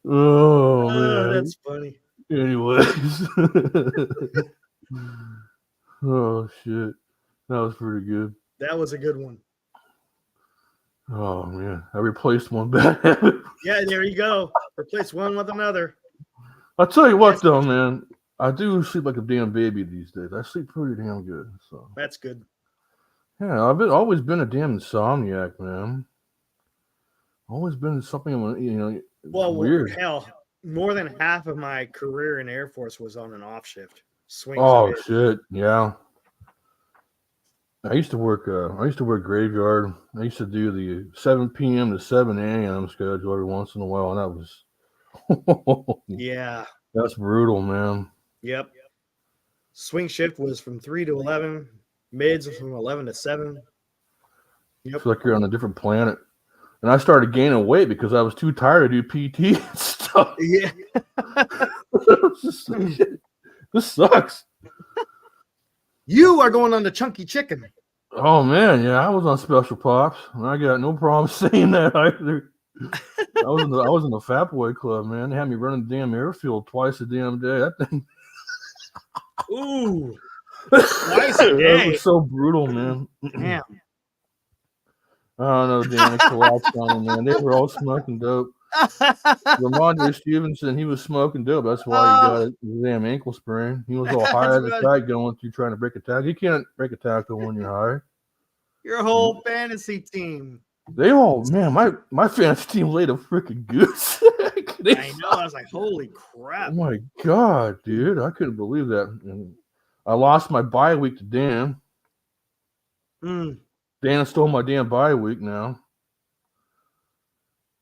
Oh man. That's funny. Anyways. Oh shit. That was pretty good. That was a good one. Oh man. I replaced one bad habit. Yeah, there you go. Replace one with another. I'll tell you what though, man. I do sleep like a damn baby these days. I sleep pretty damn good. So that's good. Yeah, I've always been a damn insomniac, man. Always been something, you know. Well, weird. Hell, more than half of my career in Air Force was on an off shift. Oh shit, yeah. I used to work graveyard. I used to do the 7 p.m. to 7 a.m. schedule every once in a while, and that was yeah. That's brutal, man. Yep. Swing shift was from 3 to 11. Mids from 11 to 7. Yep. It's like you're on a different planet. And I started gaining weight because I was too tired to do PT and stuff. Yeah. This sucks. You are going on the chunky chicken. Oh man, yeah, I was on Special Pops, and I got no problem saying that either. I was in the Fat Boy Club, man. They had me running the damn airfield twice a damn day. That thing. Ooh. Twice a day. That was so brutal, man. Damn. I don't know, Dan. It collapsed on me, man. They were all smoking dope. Ramondre Stevenson, he was smoking dope. That's why he got his damn ankle sprain. He was all high as a kite going through trying to break a tackle. You can't break a tackle when you're high. Your whole fantasy team. They all, man, my fantasy team laid a freaking goose. I know. I was like, holy crap. Oh my God, dude. I couldn't believe that. And I lost my bye week to Dan. Dan stole my damn bye week now.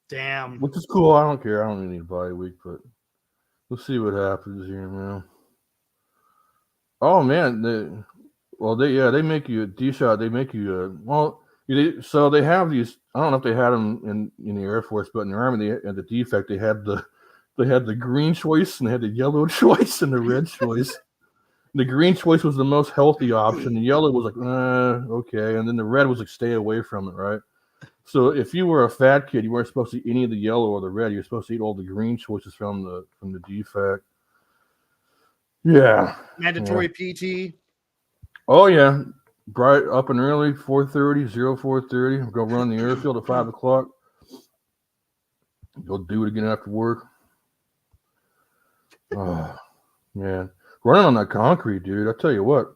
Damn. Which is cool. I don't care. I don't need a bye week, but we'll see what happens here, man. Oh man, they make you a D-shot. They make you so they have these. I don't know if they had them in the Air Force, but in the Army, at the defect, they had the green choice and they had the yellow choice and the red choice. The green choice was the most healthy option. The yellow was like, okay, and then the red was like, stay away from it, right? So if you were a fat kid, you weren't supposed to eat any of the yellow or the red. You're supposed to eat all the green choices from the defect. Yeah. Mandatory PT. Oh yeah. Bright up and early, 4:30, 04:30. Go run the airfield at 5 o'clock. Go do it again after work. Oh man. Running on that concrete, dude. I tell you what.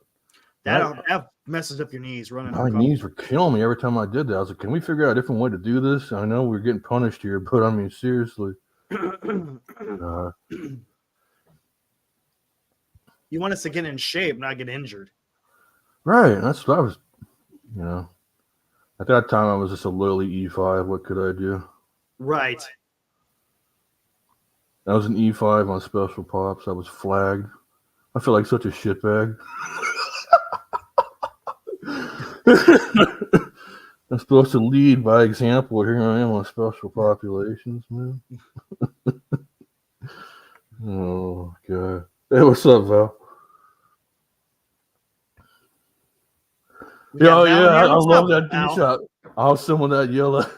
That messes up your knees running. My knees were killing me every time I did that. I was like, can we figure out a different way to do this? I know we're getting punished here, but I mean, seriously. You want us to get in shape, not get injured. Right. That's what I was, at that time I was just a lowly E5. What could I do? Right. I was an E5 on Special Pops. I was flagged. I feel like such a shitbag. I'm supposed to lead by example. Here I am on special populations, man. Oh, God. Hey, what's up, Val? Yeah, I love that D-shot. I was someone that yelled at.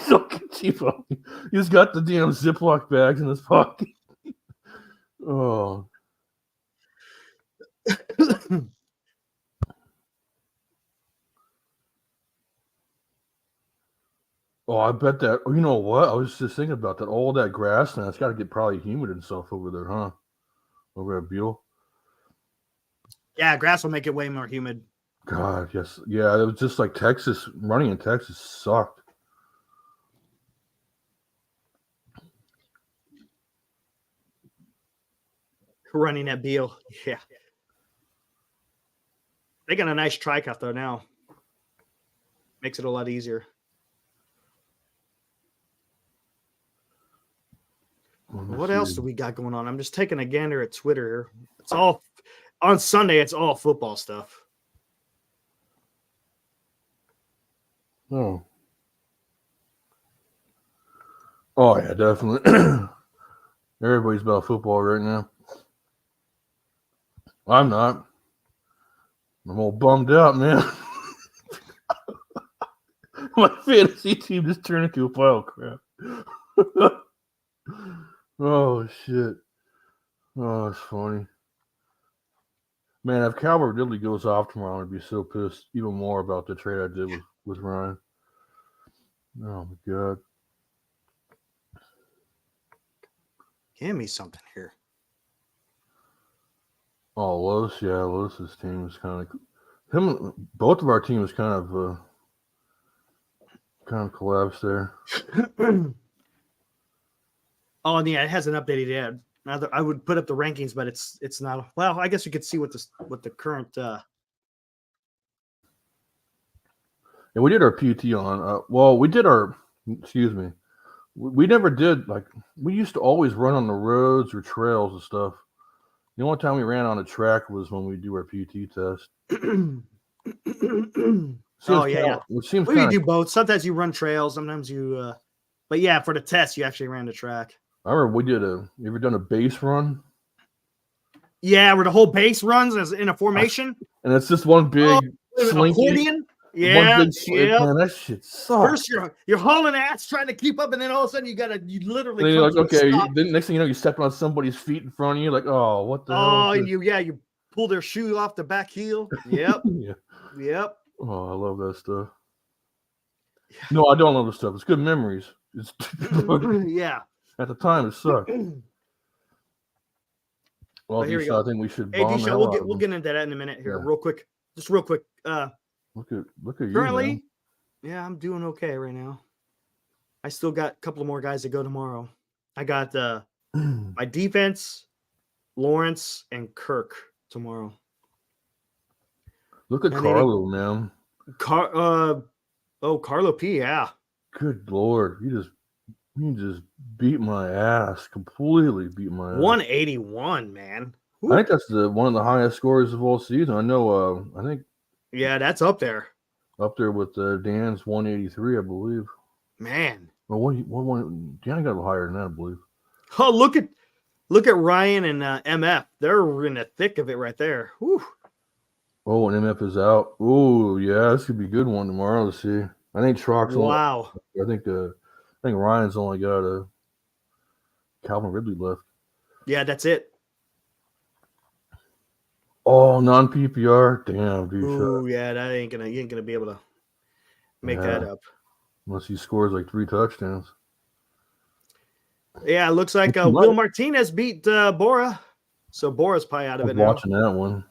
So cheap. He's got the damn Ziploc bags in his pocket. Oh. Oh, I bet that. You know what? I was just thinking about that. All that grassland, it's got to get probably humid and stuff over there, huh? Over at Beale. Yeah, grass will make it way more humid. God, yes. Yeah, it was just like Texas. Running in Texas sucked. Running at Beale. Yeah. They got a nice tri-cut, though, now. Makes it a lot easier. What else do we got going on? I'm just taking a gander at Twitter here. It's all on Sunday. It's all football stuff. Oh yeah, definitely. Everybody's about football right now. I'm not. I'm all bummed out, man. My fantasy team just turned into a pile of crap. Oh shit. Oh, it's funny. Man, if Calvert Ridley goes off tomorrow, I'd be so pissed even more about the trade I did with Ryan. Oh my God. Give me something here. Oh, Lowe's' team is kind of both of our teams kind of collapsed there. Oh, yeah, it hasn't updated yet. Now I would put up the rankings, but it's not. Well, I guess you could see what the current. Yeah, we did our PT on. We did our. Excuse me. We never did we used to always run on the roads or trails and stuff. The only time we ran on a track was when we do our PT test. Yeah. We do both. Sometimes you run trails. Sometimes you. But yeah, for the test, you actually ran the track. I remember you ever done a base run? Yeah, where the whole base runs as in a formation. And it's just one big accordion. Yeah, one big man, that shit sucks. First, you're hauling ass trying to keep up, and then all of a sudden you literally. You're like, okay. Then next thing you know, you step on somebody's feet in front of you. Like, oh, what the hell? Oh, and you pull their shoe off the back heel. Yep. Yeah. Yep. Oh, I love that stuff. Yeah. No, I don't love the stuff. It's good memories. It's yeah. At the time, it sucked. Well, here we go. I think we should. Hey, Disha, we'll get into that in a minute here, real quick. Just real quick. Look at you. Currently, yeah, I'm doing okay right now. I still got a couple of more guys to go tomorrow. I got my defense, Lawrence, and Kirk tomorrow. Look at Carlo, man. Carlo P. Yeah. Good Lord, he just beat my ass. Completely beat my ass. 181, man. Ooh. I think that's one of the highest scores of all season. I know. I think. Yeah, that's up there. Up there with Dan's 183, I believe. Man. Well, what Dan got a little higher than that, I believe. Oh, look at Ryan and MF. They're in the thick of it right there. Whew. Oh, and MF is out. Oh, yeah, this could be a good one tomorrow to see. I think Trock's wow. I think Ryan's only got Calvin Ridley left. Yeah, that's it. Oh, non-PPR. Damn, dude. Ooh, yeah, you ain't gonna be able to make that up. Unless he scores like 3 touchdowns. Yeah, it looks like Will Martinez beat Bora. So Bora's probably out of it now. Watching that one.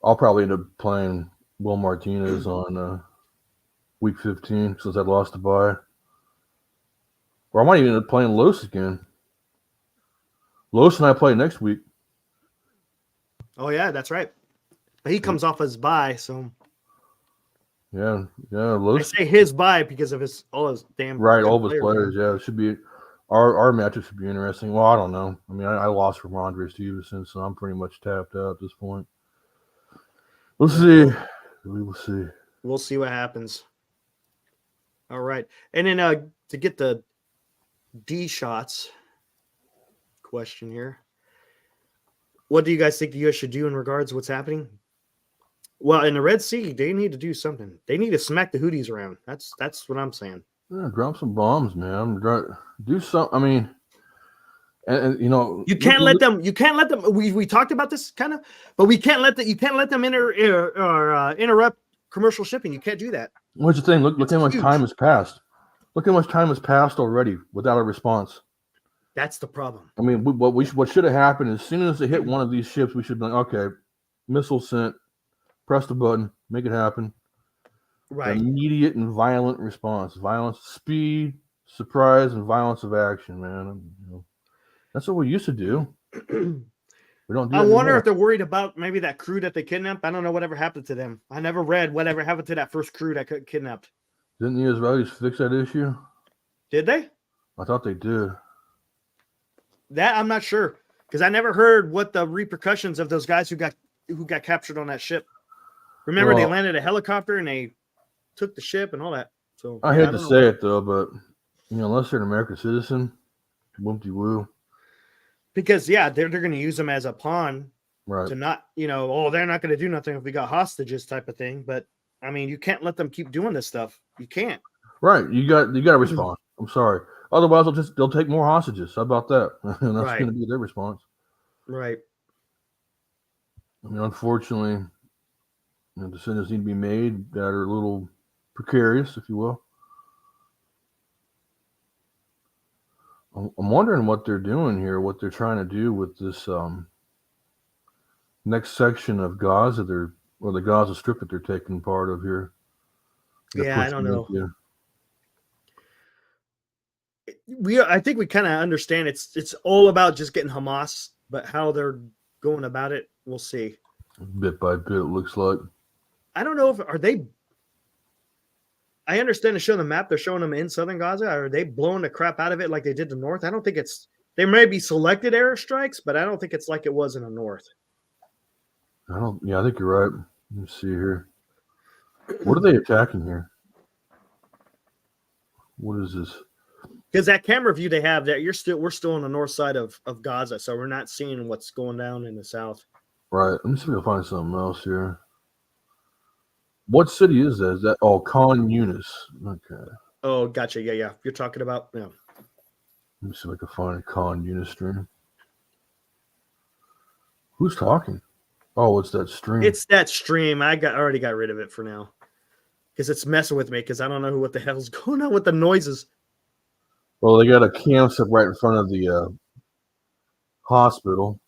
I'll probably end up playing Will Martinez on week 15 since I lost the bye. Or I might even end up playing Los again. Los and I play next week. Oh, yeah, that's right. But he comes off his bye, so. Yeah. Los. I say his bye because of all his damn. Right, all of his players. Yeah, it should be. our matchup should be interesting. Well, I don't know. I mean, I lost from Andre Stevenson, so I'm pretty much tapped out at this point. We'll see. We will see. We'll see what happens. All right. And then to get the D shots question here. What do you guys think the U.S. should do in regards to what's happening? Well, in the Red Sea, they need to do something. They need to smack the Houthis around. That's what I'm saying. Yeah, drop some bombs, man. Do something. I mean, and you know, you can't let them. You can't let them. We talked about this kind of, but we can't let that. You can't let them interrupt commercial shipping. You can't do that. What's the thing? Look how much time has passed. Look how much time has passed already without a response. That's the problem. I mean, what should have happened as soon as they hit one of these ships, we should be like, okay, missile sent, press the button, make it happen. Right. Immediate and violent response, violence, speed, surprise, and violence of action, man. You know, that's what we used to do. We don't do. I wonder if they're worried about maybe that crew that they kidnapped. I don't know whatever happened to them. I never read whatever happened to that first crew that got kidnapped. Didn't the Israelis fix that issue? Did they? I thought they did. That I'm not sure because I never heard what the repercussions of those guys who got captured on that ship. Remember, they landed a helicopter and they took the ship and all that. So I hate to say it though, but you know, unless they're an American citizen, whoopty woo. Because they're going to use them as a pawn, right? To not, they're not going to do nothing if we got hostages type of thing. But I mean, you can't let them keep doing this stuff. You can't. Right? You got to respond. I'm sorry. Otherwise, they'll take more hostages. How about that? And that's going to be their response. Right. I mean, unfortunately, decisions need to be made that are a little precarious, if you will. I'm wondering what they're doing here, what they're trying to do with this next section of Gaza, or the Gaza Strip that they're taking part of here. Yeah, I don't know. I think we kind of understand it's all about just getting Hamas, but how they're going about it, we'll see. Bit by bit, it looks like. I don't know are they. I understand to show the map, they're showing them in southern Gaza. Are they blowing the crap out of it like they did the north? I don't think it's. They may be selected airstrikes, but I don't think it's like it was in the north. I think you're right. Let me see here. What are they attacking here? What is this? Because that camera view they have there, we're still on the north side of Gaza, so we're not seeing what's going down in the south. Right. Let me see if I can find something else here. What city is that? Is that Khan Yunis? Okay. Oh, gotcha. Yeah. You're talking about Let me see if I can find a Khan Yunis stream. Who's talking? Oh, it's that stream. It's that stream. I already got rid of it for now because it's messing with me because I don't know what the hell's going on with the noises. Well, they got a campsite right in front of the hospital.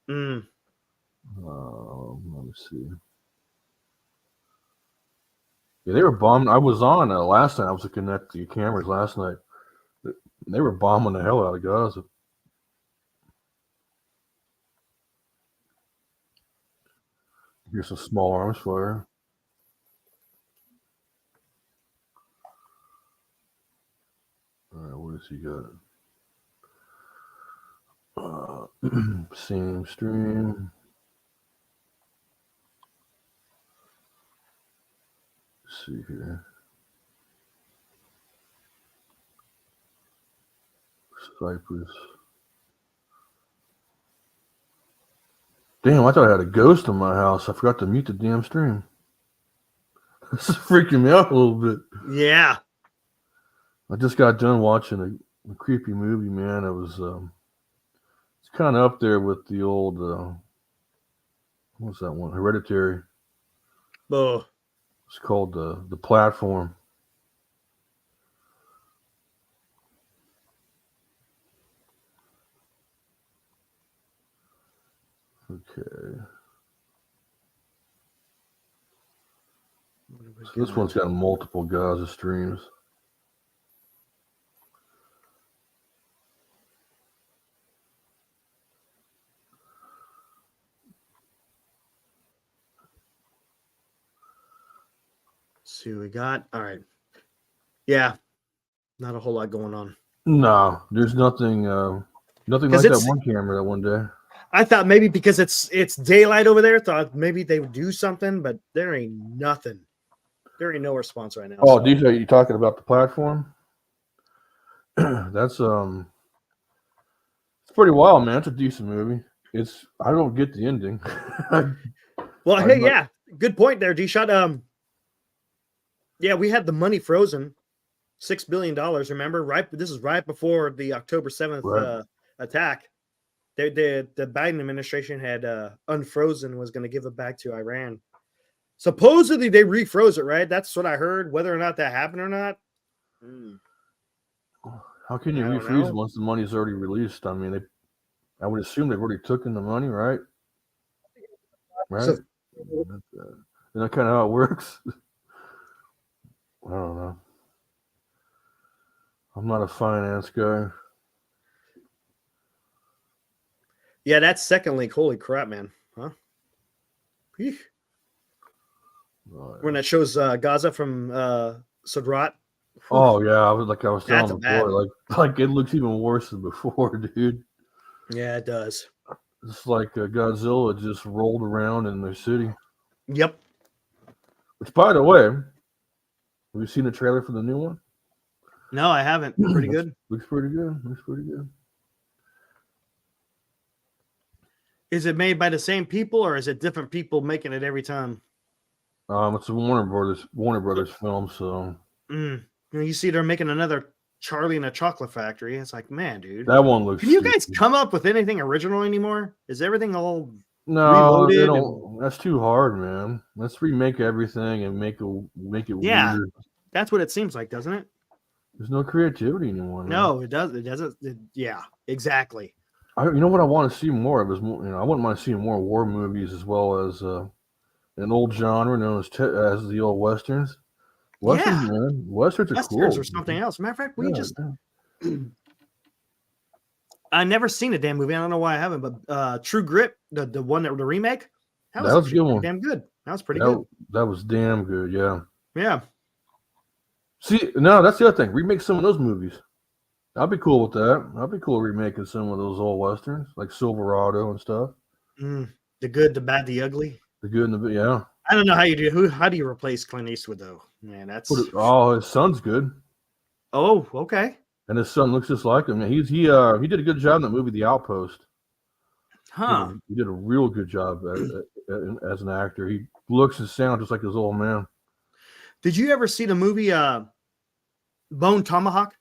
Let me see. Yeah, they were bombing. I was on last night. I was looking at the cameras last night. They were bombing the hell out of Gaza. Here's some small arms fire. All right, what does he got? Same stream. Let's see here. Cyprus. Damn, I thought I had a ghost in my house. I forgot to mute the damn stream. This is freaking me out a little bit. Yeah. I just got done watching a creepy movie, man. It was it's kind of up there with the old what's that one? Hereditary. Oh. It's called The Platform. Okay. So this one's got multiple Gaza streams. Let's see what we got. All right. Yeah. Not a whole lot going on. No, there's nothing Because like that one camera that one day. I thought maybe because it's daylight over there, thought maybe they would do something, but there ain't nothing. There ain't no response right now. Oh, So. these are you talking about the platform? That's it's pretty wild, man. It's a decent movie. I don't get the ending. Well, I'm hey, not, yeah, good point there, D-Shot. Yeah, we had the money frozen, $6 billion. Remember, right? This is right before the October 7th right. attack. The Biden administration had unfrozen, was going to give it back to Iran. Supposedly they refroze it, right? That's what I heard. Whether or not that happened or not, How can you I don't refreeze know. once the money's already released? I mean, I would assume they've already taken the money, right? Right. So Isn't that kind of how it works? I don't know. I'm not a finance guy. yeah, that's second link. Holy crap, man! Huh? Eesh. When that shows Gaza from Sadrat. Oh yeah, I was That's a telling bad before, one. like it looks even worse than before, dude. Yeah, it does. It's like Godzilla just rolled around in their city. Yep. Which, by the way, have you seen the trailer for the new one? No, I haven't. Pretty good. Looks pretty good. Looks pretty good. Is it made by the same people or is it different people making it every time? It's a Warner Brothers film, so You see, they're making another Charlie and the Chocolate Factory. It's like, man, dude, that one looks can you stupid. guys come up with anything original anymore? Is everything all No, they reloaded? don't. That's too hard, man. Let's remake everything and make it Yeah, weird. that's what it seems like, doesn't it? There's no creativity anymore, man. No, it does. It doesn't. Yeah, exactly. You know what I want to see more of is I wouldn't mind seeing more war movies as well as an old genre known as the old westerns. Westerns, Yeah, man. Westerns are westerns or cool. something else. Matter of fact, we Yeah, just. yeah. I never seen a damn movie. I don't know why I haven't, but True Grit, the one that the remake, that That was was a actually good pretty one. damn good. That was pretty good. That was damn good. Yeah. Yeah. See, no, that's the other thing. Remake some of those movies. I'd be cool with that. I'd be cool remaking some of those old westerns, like Silverado and stuff. The good, the bad, the ugly. The good and the yeah. I don't know how you do. How do you replace Clint Eastwood though? Man, that's. His son's good, Oh, okay. and his son looks just like him. He did a good job in that movie, The Outpost. Huh. He did a real good job as an actor. He looks and sounds just like his old man. Did you ever see the movie Bone Tomahawk?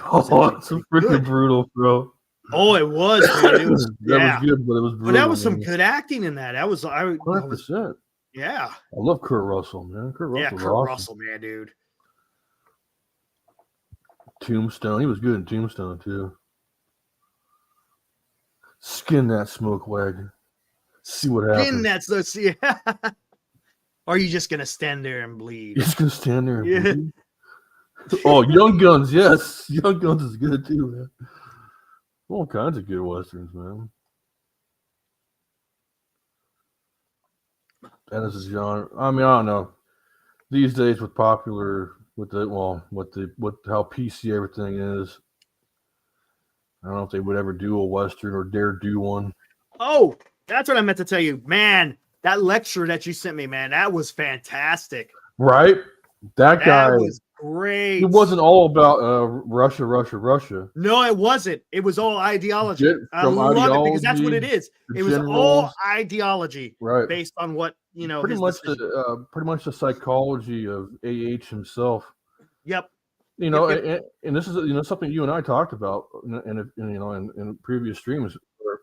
Oh, it's freaking brutal, bro. Oh, it was, man. It was That was good, but it was brutal. But that was some good acting in that. That was 100%. Yeah. I love Kurt Russell, man. Kurt Russell, man, dude. Tombstone. He was good in Tombstone too. Skin that smoke wagon. See what happens. Skin that so see. Or are you just gonna stand there and bleed? You're just gonna stand there and bleed. Oh, Young Guns, yes. Young Guns is good too, man. All kinds of good westerns, man. That is a genre. I mean, I don't know. These days, with how PC everything is, I don't know if they would ever do a western or dare do one. Oh, that's what I meant to tell you, man. That lecture that you sent me, man, that was fantastic. Right? That guy was great. It wasn't all about Russia. No, it wasn't. It was all ideology. I love it because that's what it is. It was all ideology, right? Based on what Pretty much the psychology of AH himself. Yep. And this is something you and I talked about in previous streams. Where,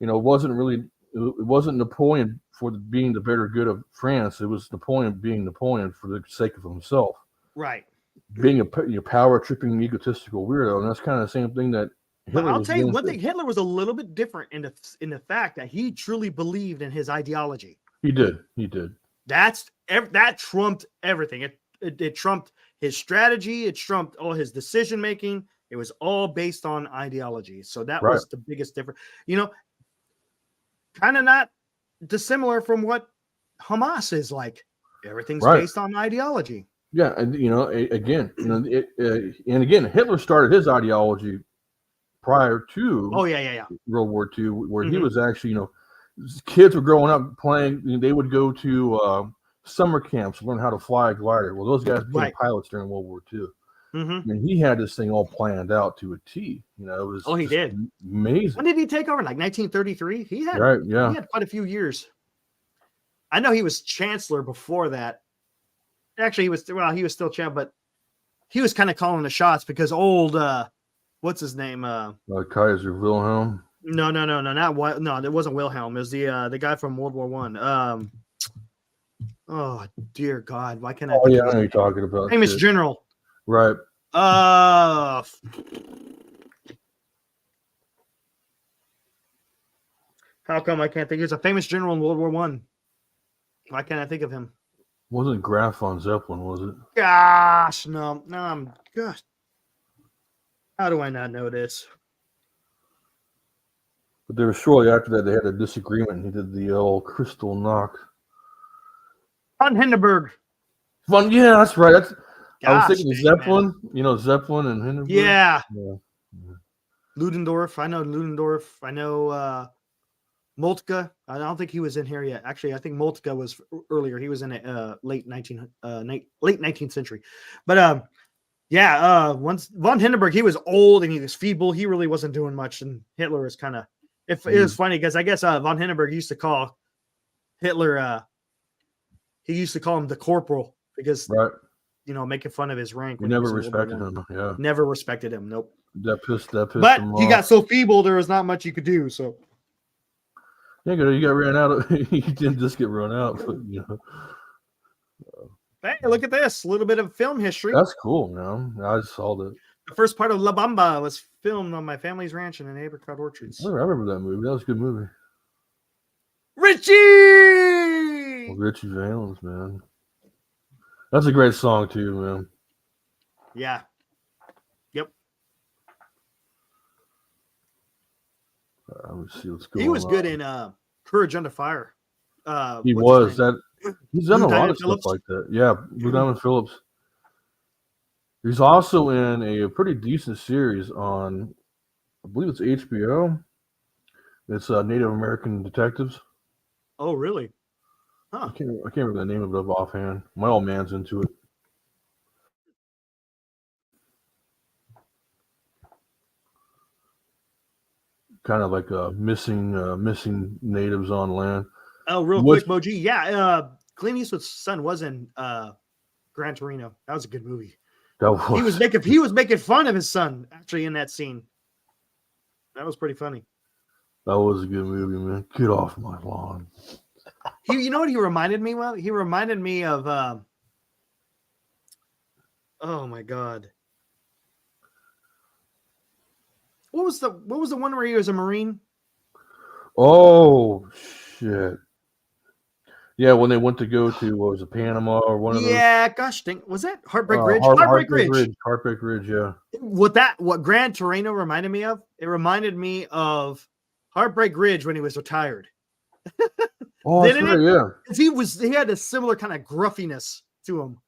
it wasn't Napoleon for being the better good of France. It was Napoleon being Napoleon for the sake of himself. Right. Being a power tripping egotistical weirdo, and that's kind of the same thing that Hitler. But I'll tell you one thing: Hitler was a little bit different in the fact that he truly believed in his ideology. He did. That trumped everything. It trumped his strategy. It trumped all his decision making. It was all based on ideology. So that was the biggest difference. Kind of not dissimilar from what Hamas is like. Everything's based on ideology. Yeah, and again, and again, Hitler started his ideology prior to Oh yeah. World War II, where he Mhm. was actually, kids were growing up playing. They would go to summer camps, learn how to fly a glider. Well, those guys became Right. pilots during World War II. Mhm. I mean, he had this thing all planned out to a T. It was Oh, he just did. amazing. When did he take over? Like 1933? He Right? Yeah. had quite a few years. I know he was chancellor before that. Actually, he was still chancellor, but he was kind of calling the shots because old what's his name? Kaiser Wilhelm. No, not what? No, it wasn't Wilhelm. It was the guy from World War One. Oh dear God, why can't I Oh think yeah, of I his know name? you're talking about. Famous Shit. general. Right. How come I can't think? He was a famous general in World War One. Why can't I think of him? Wasn't Graf von Zeppelin, was it? Gosh, no, gosh. How do I not know this? But there was shortly after that they had a disagreement. He did the old crystal knock. Von Hindenburg. Yeah, that's right. I was Gosh, thinking of dang, Zeppelin. Zeppelin and Hindenburg. yeah. Yeah. Ludendorff. I know Ludendorff. I know Moltke. I don't think he was in here yet. Actually, I think Moltke was earlier. He was in late 19th century. But once von Hindenburg, he was old and he was feeble. He really wasn't doing much, and Hitler was kind of. It was funny because I guess von Hindenburg used to call Hitler. He used to call him the corporal because right. Making fun of his rank. You When never he was respected him. Yeah. Never respected him. Nope. That pissed But him he off. got so feeble, there was not much you could do. So Yeah, you got ran out of. You didn't just get run out, but Hey, look at this. A little bit of film history. That's cool, man. I saw that. The first part of La Bamba was filmed on my family's ranch in the Apricot Orchards. I remember that movie. That was a good movie. Richie! Richie Valens, man. That's a great song, too, man. Yeah. Yep. Let's see what's going on. He was good in Courage Under Fire. He was. He's done a lot of stuff like that. Yeah, Blue Diamond Phillips. He's also in a pretty decent series on, I believe it's HBO. It's Native American Detectives. Oh, really? Huh. I can't remember the name of it offhand. My old man's into it. Kind of like missing natives on land. Oh, real quick, Moji. Yeah, Clint Eastwood's son was in Gran Torino. That was a good movie. He was making fun of his son actually in that scene. That was pretty funny. That was a good movie, man. Get off my lawn. You know what he reminded me of? He reminded me of oh my God. What was the one where he was a Marine? Oh shit. Yeah, when they went to go to what was it, Panama or one of those? Yeah, gosh dang, was that Heartbreak Ridge? Heartbreak Ridge. Heartbreak Ridge, yeah. What Gran Torino reminded me of? It reminded me of Heartbreak Ridge when he was retired. Oh, that's right, yeah. He had a similar kind of gruffiness to him.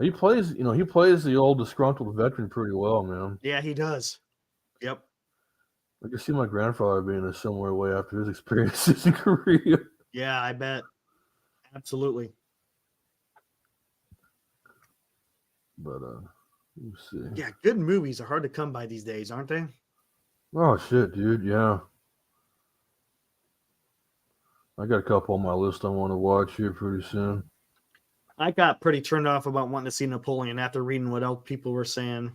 He plays the old disgruntled veteran pretty well, man. Yeah, he does. Yep. I can see my grandfather being a similar way after his experiences in Korea. Yeah, I bet. Absolutely. But let's see. Yeah, good movies are hard to come by these days, aren't they? Oh shit, dude, yeah. I got a couple on my list I want to watch here pretty soon. I got pretty turned off about wanting to see Napoleon after reading what else people were saying.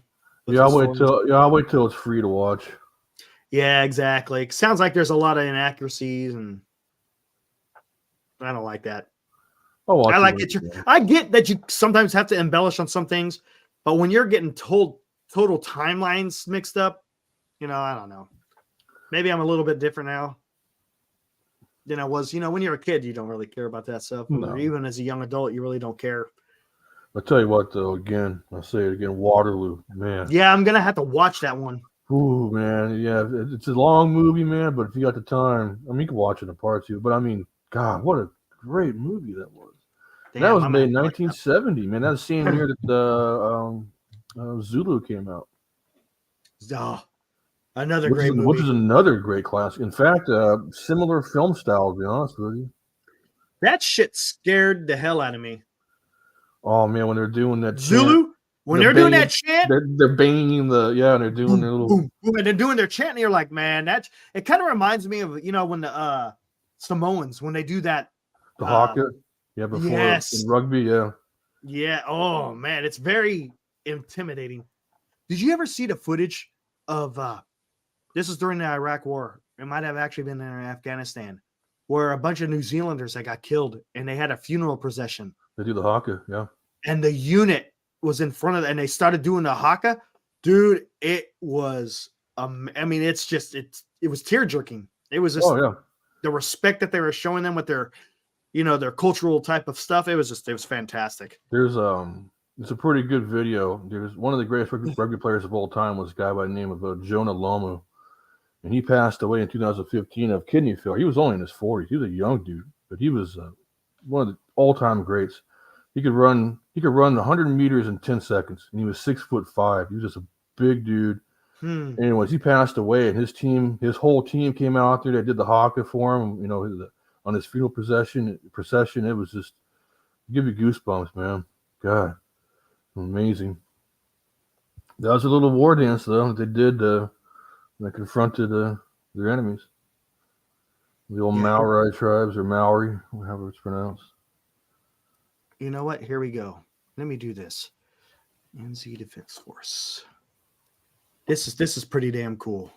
Yeah, I'll wait till it's free to watch. Yeah, exactly. Sounds like there's a lot of inaccuracies, and I don't like that. I like it. I get that you sometimes have to embellish on some things, but when you're getting told total timelines mixed up, I don't know. Maybe I'm a little bit different now than I was. When you're a kid, you don't really care about that stuff. No. Even as a young adult, you really don't care. I'll tell you what, though. Again, I'll say it again. Waterloo, man. Yeah, I'm gonna have to watch that one. Ooh, man. Yeah, it's a long movie, man. But if you got the time, you can watch it in parts too. But God, what a great movie that was. That Damn, was I'm made gonna in have to look 1970, man. That's the same year that Zulu came out. it up. Oh, another Which great is movie. another great classic. In fact, similar film style, to be honest with you. That shit scared the hell out of me. Oh man, when they're doing that chant, Zulu, when they're doing that chant, they're banging and they're doing boom, their little boom, boom, and they're doing their chant, and you're like, man, it kind of reminds me of when the Samoans when they do that. the haka, before Yes, in rugby, yeah. Oh man, it's very intimidating. Did you ever see the footage of this is during the Iraq War? It might have actually been in Afghanistan, where a bunch of New Zealanders that got killed, and they had a funeral procession. They do the haka, yeah. And the unit was in front of, and they started doing the haka. Dude, it was I mean, it was tear jerking. It was just the respect that they were showing them with their their cultural type of stuff. It was fantastic. It's a pretty good video. There's one of the greatest rugby players of all time was a guy by the name of Jonah Lomu, and he passed away in 2015 of kidney failure. He was only in his 40s. He was a young dude, but he was one of the all-time greats. He could run 100 meters in 10 seconds, and he was 6'5". He was just a big dude. Anyways, he passed away, and his whole team came out there. They did the haka for him. On his funeral procession. It was just give you goosebumps, man. God, amazing. That was a little war dance though they did. They confronted their enemies, the old Maori tribes or Maori, however it's pronounced. You know what? Here we go. Let me do this. NZ Defense Force. This is pretty damn cool.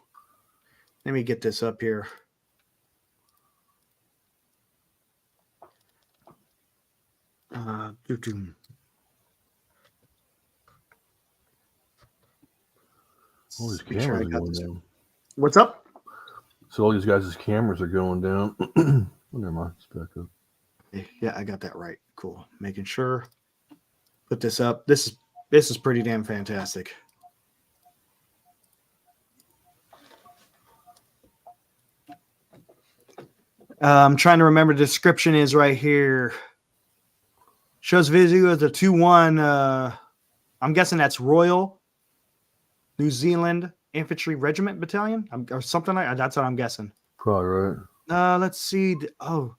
Let me get this up here. All these cameras are going down. What's up? So all these guys' cameras are going down. Oh, never mind. It's back up. Yeah, I got that right. Cool. Making sure. Put this up. This is pretty damn fantastic. I'm trying to remember the description is right here. Shows video as a 2-1. I'm guessing that's Royal New Zealand Infantry Regiment Battalion or something like that. That's what I'm guessing. Probably right. Let's see. Oh,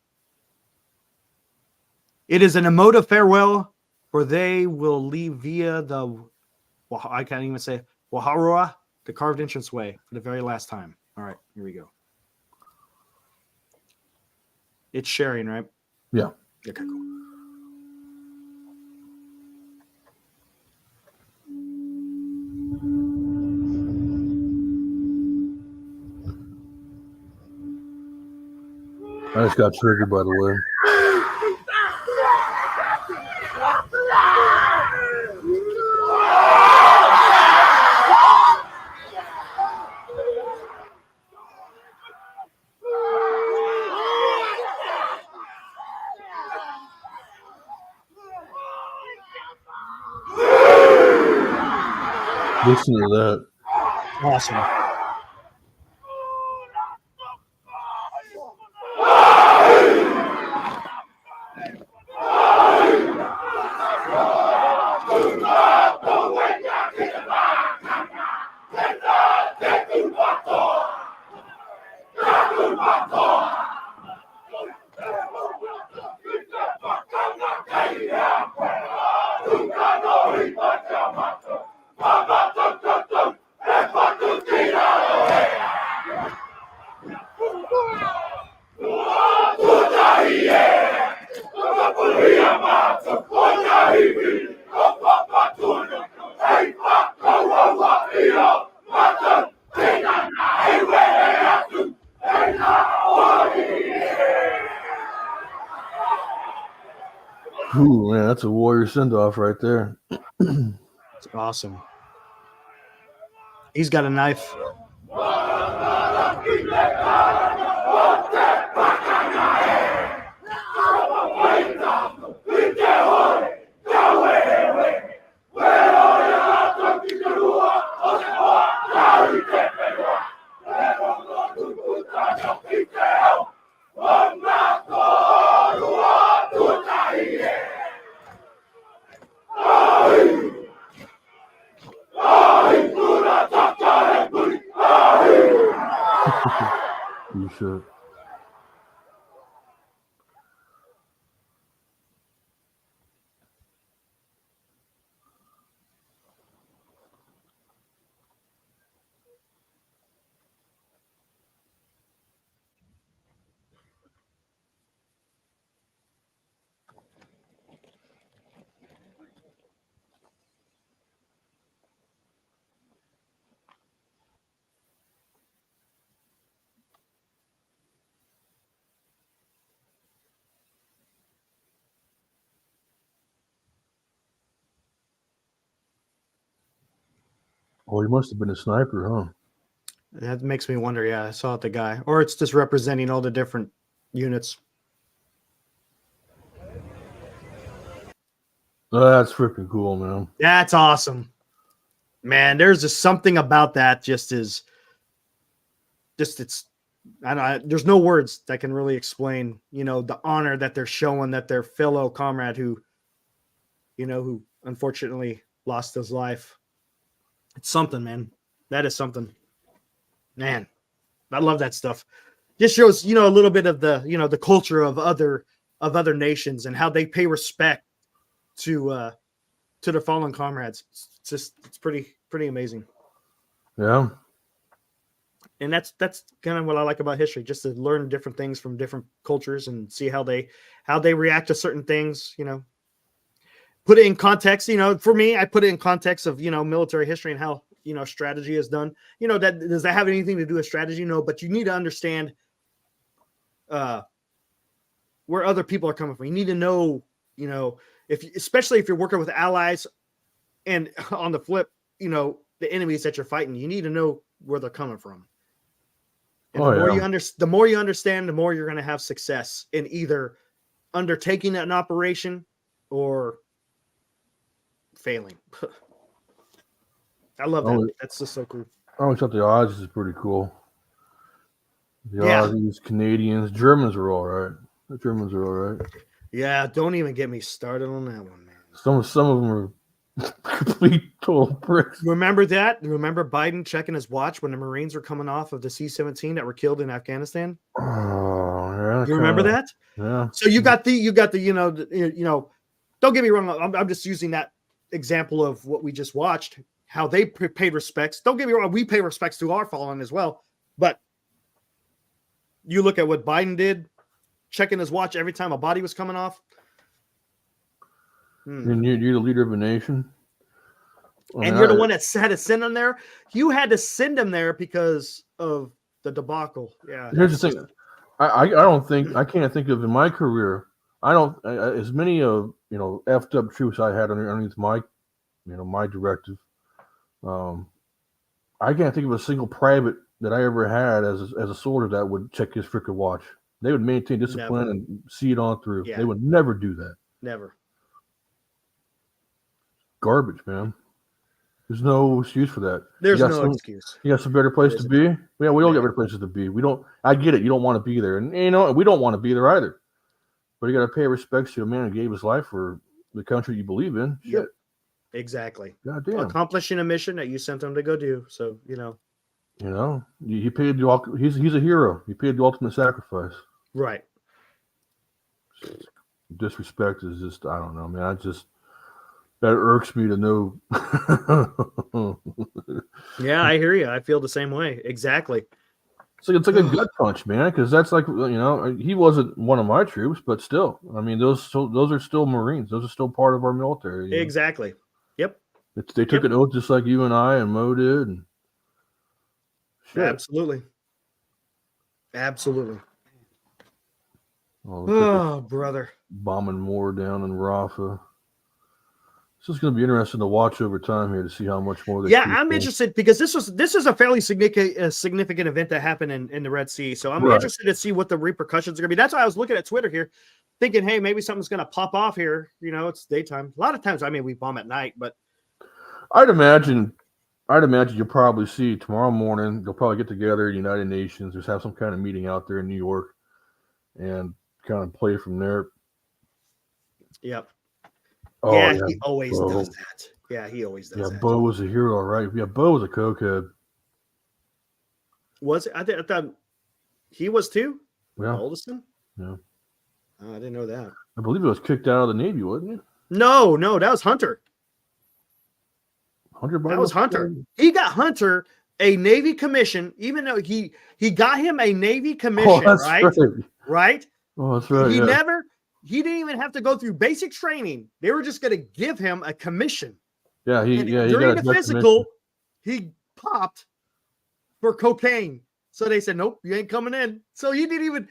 it is an emotive farewell, for they will leave via the, well, I can't even say Waharoa, the carved entranceway, for the very last time. All right, here we go. It's sharing, right? Yeah. Okay, cool. I just got triggered, by the way. Listen to that. Awesome. Ooh, man, that's a warrior send-off right there. It's awesome. He's got a knife. Holy shit. Oh, he must have been a sniper, huh? That makes me wonder. Yeah, I saw it, the guy, or it's just representing all the different units. That's freaking cool, man. That's awesome, man. There's just something about that. Just it's. I don't know. There's no words that can really explain, the honor that they're showing that their fellow comrade who unfortunately lost his life. It's something, man. That is something, man. I love that stuff. Just shows, a little bit of the culture of other nations and how they pay respect to their fallen comrades. It's pretty amazing. Yeah. And that's kind of what I like about history, just to learn different things from different cultures and see how they react to certain things, put it in context. For me, I put it in context of, military history and how, strategy is done. That does that have anything to do with strategy? No, but you need to understand where other people are coming from. You need to know, especially if you're working with allies, and on the flip, the enemies that you're fighting, you need to know where they're coming from. And the more you understand, the more you're going to have success in either undertaking an operation or failing. I love that. That's just so cool. I always thought the Aussies is pretty cool. The Aussies, Canadians, Germans are all right. The Germans are all right. Yeah, don't even get me started on that one, man. Some of them are complete total pricks. Remember that? Remember Biden checking his watch when the Marines were coming off of the C-17 that were killed in Afghanistan? Oh, yeah. You remember that? Yeah. So you got the don't get me wrong. I'm just using that example of what we just watched, how they paid respects. Don't get me wrong. We pay respects to our fallen as well. But you look at what Biden did, checking his watch every time a body was coming off. And you're the leader of a nation. And you're the one that had to send them there. You had to send them there because of the debacle. Yeah. Here's the thing. I can't think of in my career. As many of effed up troops I had underneath my directive. I can't think of a single private that I ever had as a soldier that would check his freaking watch. They would maintain discipline and see it on through. Yeah. They would never do that. Never. Garbage, man. There's no excuse for that. There's no excuse. You got some better place to be? Yeah, we all got better places to be. I get it. You don't want to be there. And we don't want to be there either. But you got to pay respects to a man who gave his life for the country you believe in. Shit. Yep. Exactly. Goddamn. Accomplishing a mission that you sent him to go do. So, he paid he's a hero. He paid the ultimate sacrifice. Right. Disrespect is just, I don't know, man. That irks me to know. Yeah, I hear you. I feel the same way. Exactly. It's like a gut punch, man, because that's like, he wasn't one of my troops, but still. I mean, those are still Marines. Those are still part of our military. Exactly. Yep. They took an oath just like you and I and Mo did. And shit. Absolutely. Oh, brother. Bombing more down in Rafah. It's just going to be interesting to watch over time here to see how much more. I'm interested because this is a fairly significant event that happened in the Red Sea. So I'm interested to see what the repercussions are going to be. That's why I was looking at Twitter here, thinking, hey, maybe something's going to pop off here. It's daytime. A lot of times, we bomb at night, but I'd imagine you'll probably see tomorrow morning. They'll probably get together, United Nations, just have some kind of meeting out there in New York, and kind of play from there. Yep. Oh, yeah, he always does that. Yeah, he always does that. Yeah, Bo was a hero, right? Yeah, Bo was a cokehead. Was it? I thought He was too? Yeah. Oldeston? Yeah. Oh, I didn't know that. I believe he was kicked out of the Navy, wasn't he? No, that was Hunter. Hunter Biden That was Hunter. He got Hunter a Navy commission, even though he got him a Navy commission, right? Right? Oh, that's right. He didn't even have to go through basic training. They were just going to give him a commission. Yeah, during the physical, he popped for cocaine. So they said, nope, you ain't coming in. So he didn't even,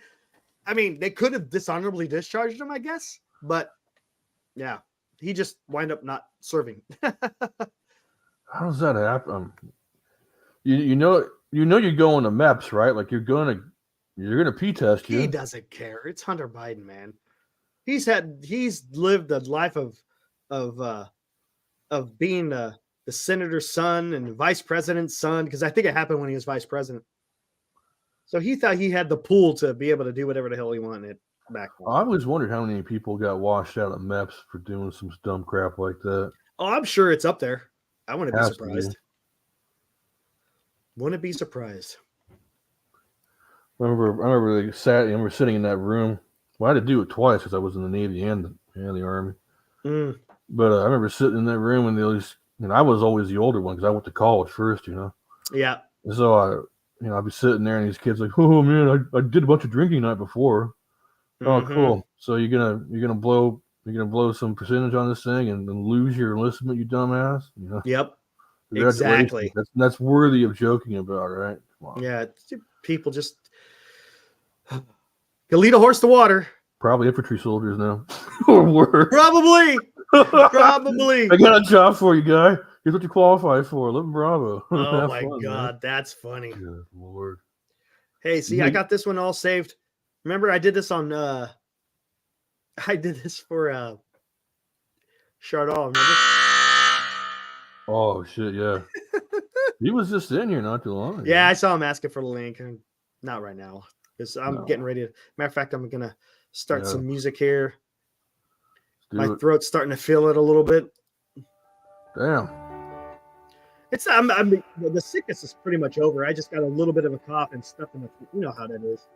I mean, they could have dishonorably discharged him, I guess. But yeah, he just wind up not serving. How does that happen? You know you're going to MEPS, right? Like you're gonna P-test you. He doesn't care. It's Hunter Biden, man. He's lived a life of being the senator's son and the vice president's son, because I think it happened when he was vice president. So he thought he had the pool to be able to do whatever the hell he wanted back then. I always wondered how many people got washed out of MEPS for doing some dumb crap like that. Oh, I'm sure it's up there. I wouldn't be surprised. Wouldn't be surprised. I remember sitting in that room. Well, I had to do it twice because I was in the Navy and the Army. Mm. But I remember sitting in that room and I was always the older one because I went to college first, Yeah. So I'd be sitting there and these kids like, oh man, I did a bunch of drinking night before. Oh, cool. So you're gonna blow some percentage on this thing and lose your enlistment, you dumbass. Yep. Exactly. That's worthy of joking about, right? Yeah. People just can lead a horse to water. Probably infantry soldiers now, or were. Probably. I got a job for you, guy. Here's what you qualify for. Live in Bravo. Oh my God, that's funny. Good Lord. Hey, see, I got this one all saved. Remember, I did this on. I did this for Chardal. Remember? Oh shit, yeah. He was just in here not too long ago. Yeah, I saw him asking for the link, and not right now because I'm getting ready. Matter of fact, I'm gonna start some music here. My throat's starting to feel it a little bit. Damn. It's the sickness is pretty much over. I just got a little bit of a cough and stuff in the. You know how that is.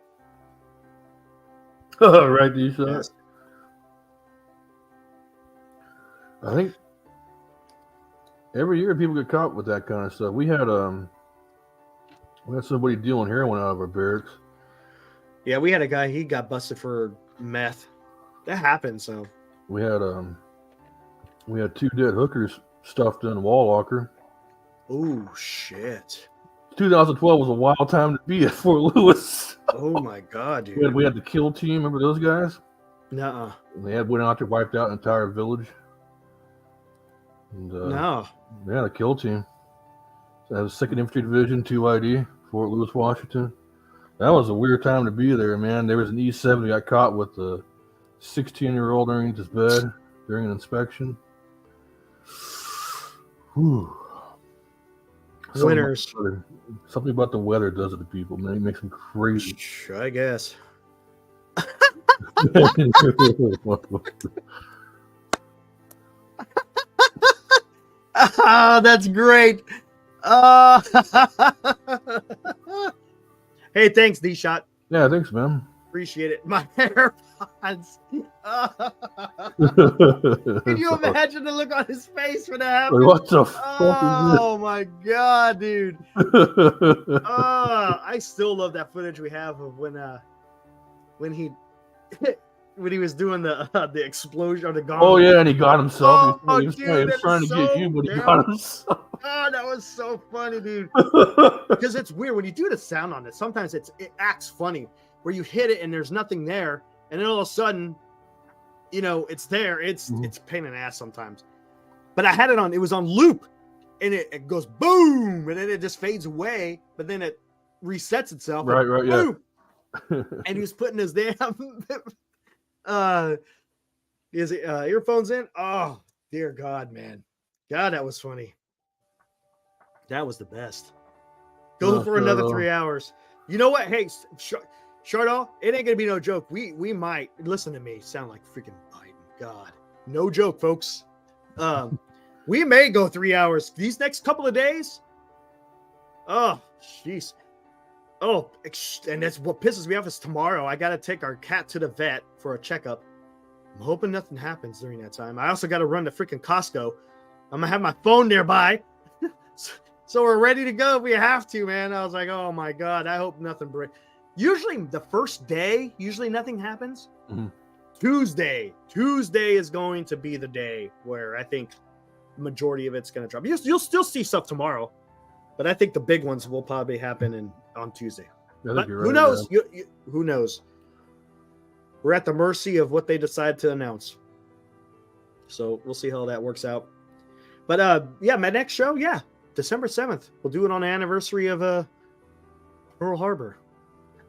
Right, these Yes. I think every year people get caught with that kind of stuff. We had somebody dealing heroin out of our barracks. Yeah, we had a guy. He got busted for meth. That happened. So we had 2 dead hookers stuffed in a wall locker. Oh shit! 2012 was a wild time to be at Fort Lewis. Oh my God, dude! We had the kill team. Remember those guys? Nuh-uh. They went out there, wiped out an entire village. And, no. Yeah, the kill team. So that was 2nd Infantry Division, 2ID, Fort Lewis, Washington. That was a weird time to be there, man. There was an E7 that got caught with a 16-year-old underneath his bed during an inspection. Whew. Winners. Something about the weather does it to people, man. It makes them crazy. I guess. That's great. Hey, thanks, D-Shot. Yeah, thanks, man. Appreciate it. My AirPods. Can you imagine the look on his face when that happened? What the fuck is this? Oh my God, dude. I still love that footage we have of when he was doing the explosion or the gong. Oh yeah, and he got himself. Oh, he was dude, trying to get you, but he got himself. Oh, that was so funny, dude. Because it's weird when you do the sound on it. Sometimes it acts funny where you hit it and there's nothing there, and then all of a sudden, it's there. It's a pain in the ass sometimes. But I had it on. It was on loop, and it goes boom, and then it just fades away. But then it resets itself. Right, boom. Yeah. And he was putting his damn earphones in. Oh, dear God, man. God, that was funny. That was the best. Go for another 3 hours. You know what? Hey, Chardal, it ain't gonna be no joke. We might listen to me sound like freaking Biden. God, no joke, folks. We may go 3 hours these next couple of days. Oh, jeez. Oh, and that's what pisses me off is tomorrow. I got to take our cat to the vet for a checkup. I'm hoping nothing happens during that time. I also got to run to freaking Costco. I'm going to have my phone nearby. So we're ready to go if we have to, man. I was like, oh my God, I hope nothing breaks. Usually the first day, nothing happens. Mm-hmm. Tuesday is going to be the day where I think the majority of it's going to drop. You'll still see stuff tomorrow, but I think the big ones will probably happen on Tuesday. But who knows? Who knows? We're at the mercy of what they decide to announce. So we'll see how that works out. But yeah, my next show, December 7th. We'll do it on the anniversary of Pearl Harbor.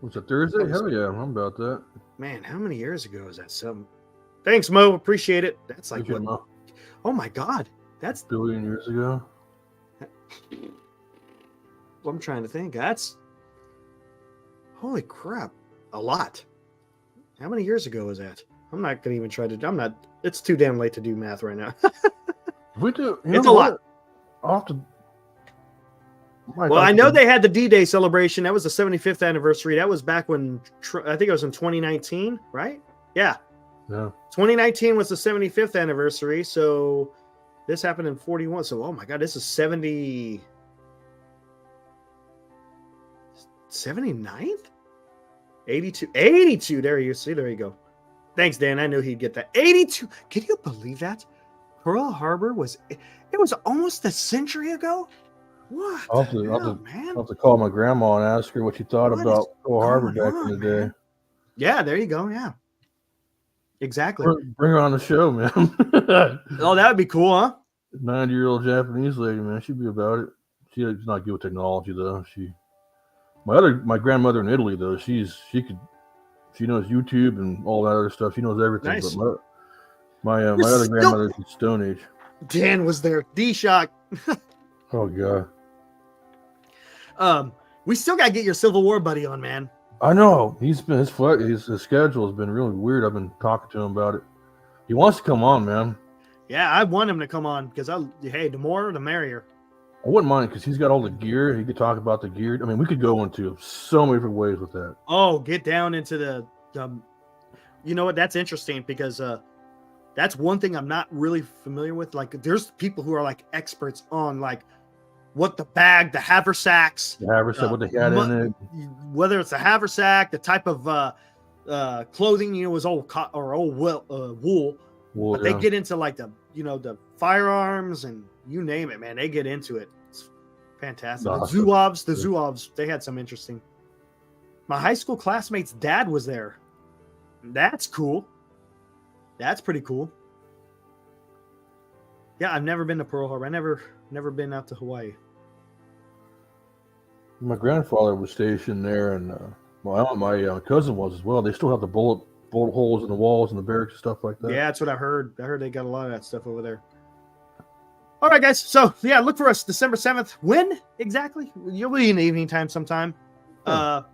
Was it Thursday? Hell yeah, I'm about that. Man, how many years ago is that? Thanks, Mo. Appreciate it. That's like what? Mo. Oh my God, that's a billion years ago. I'm trying to think. That's holy crap, a lot. How many years ago was that? I'm not gonna even try to. I'm not. It's too damn late to do math right now. We do. It's a lot. Often. Well, I know they had the D-Day celebration. That was the 75th anniversary. That was back when I think it was in 2019, right? Yeah. 2019 was the 75th anniversary. So this happened in 41. So, oh my God, this is 79th? 82. There you see. There you go. Thanks, Dan. I knew he'd get that. 82. Can you believe that? Pearl Harbor was almost a century ago. What? I'll have to call my grandma and ask her what she thought about Pearl Harbor back in the day. Man. Yeah, there you go. Yeah, exactly. Bring her on the show, man. Oh, that would be cool, huh? 90-year-old Japanese lady, man. She'd be about it. She's not good with technology, though. My grandmother in Italy, though, she knows YouTube and all that other stuff. She knows everything. Nice. But my other grandmother's in Stone Age. Dan was there. D-Shock. Oh God. We still gotta get your Civil War buddy on, man. I know his schedule has been really weird. I've been talking to him about it. He wants to come on, man. Yeah, I want him to come on because the more the merrier. I wouldn't mind because he's got all the gear. He could talk about the gear. I mean, we could go into so many different ways with that. Oh, get down into the you know what? That's interesting because that's one thing I'm not really familiar with. Like, there's people who are like experts on like what the haversacks. The haversack, what they had in it. Whether it's a haversack, the type of clothing, was old wool. But they get into like the firearms and you name it, man. They get into it. It's fantastic. Awesome. The Zouaves, they had some interesting. My high school classmate's dad was there. That's cool. That's pretty cool. Yeah, I've never been to Pearl Harbor. I never been out to Hawaii. My grandfather was stationed there, and my cousin was as well. They still have the bullet holes in the walls and the barracks and stuff like that. Yeah, that's what I heard. I heard they got a lot of that stuff over there. All right, guys. So yeah, look for us December 7th. When exactly? You'll be in the evening time sometime. The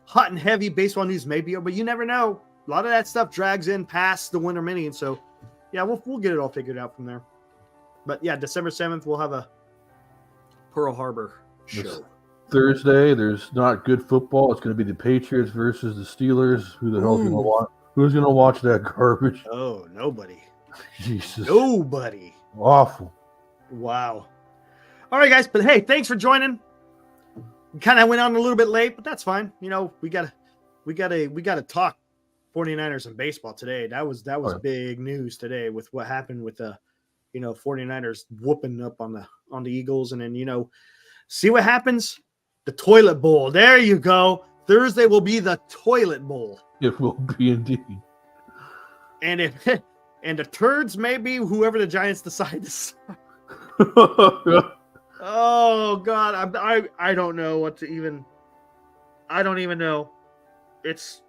hot and heavy baseball news may be, but you never know. A lot of that stuff drags in past the winter mini, and so yeah, we'll get it all figured out from there. But yeah, December 7th we'll have a Pearl Harbor show. This Thursday, there's not good football. It's going to be the Patriots versus the Steelers. Who the hell's going to watch? Who's going to watch that garbage? Oh, nobody. Jesus. Nobody. Awful. Wow. All right, guys. But hey, thanks for joining. We kind of went on a little bit late, but that's fine. We gotta talk 49ers and baseball today. That was big news today with what happened with the 49ers whooping up on the Eagles, and then see what happens. The toilet bowl. There you go. Thursday will be the toilet bowl. It will be indeed. And the turds may be whoever the Giants decide to start. Oh God, I don't know what to even. I don't even know. It's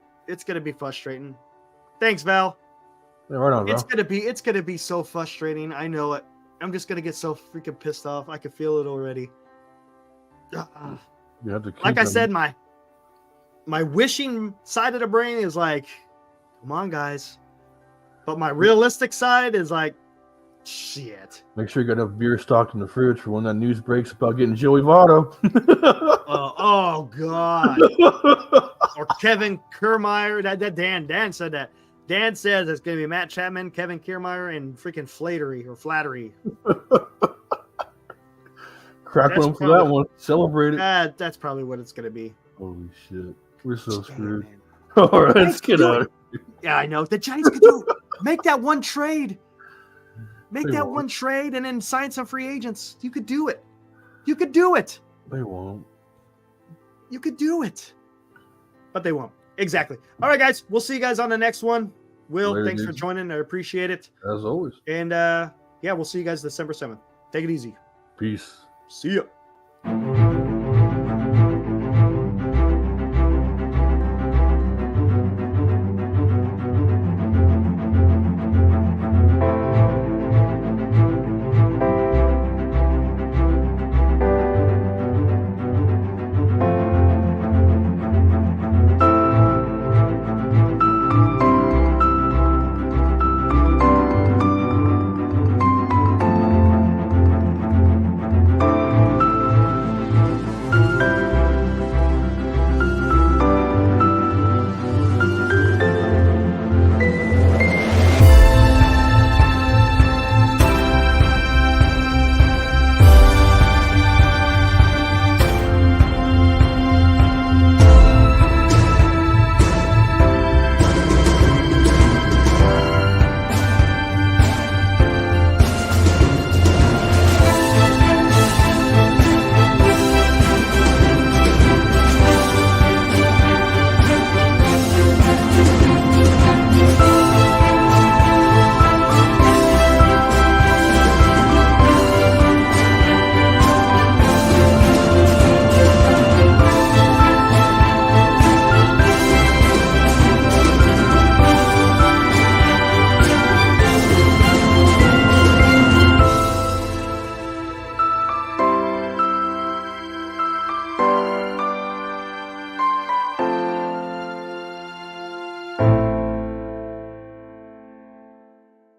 gonna be frustrating. Thanks, Val. Yeah, right on, Val. It's gonna be so frustrating. I know it. I'm just gonna get so freaking pissed off. I can feel it already. You have to keep like I said, my wishing side of the brain is like, come on, guys. But my realistic side is like, shit. Make sure you got enough beer stocked in the fridge for when that news breaks about getting Joey Votto. Oh God. Or Kevin Kiermaier. That Dan said that. Dan says it's gonna be Matt Chapman, Kevin Kiermaier, and freaking Flattery. Crack one for that one. Celebrate it. That's probably what it's gonna be. Holy shit. We're so screwed. Man. All right, let's get out of here. Yeah, I know. The Giants could do make that one trade. Make that one trade and then sign some free agents. You could do it. You could do it. They won't. You could do it. But they won't. Exactly. All right, guys. We'll see you guys on the next one. Will, Later, thanks for dudes. joining. I appreciate it. As always. And yeah, we'll see you guys December 7th. Take it easy. Peace. See ya.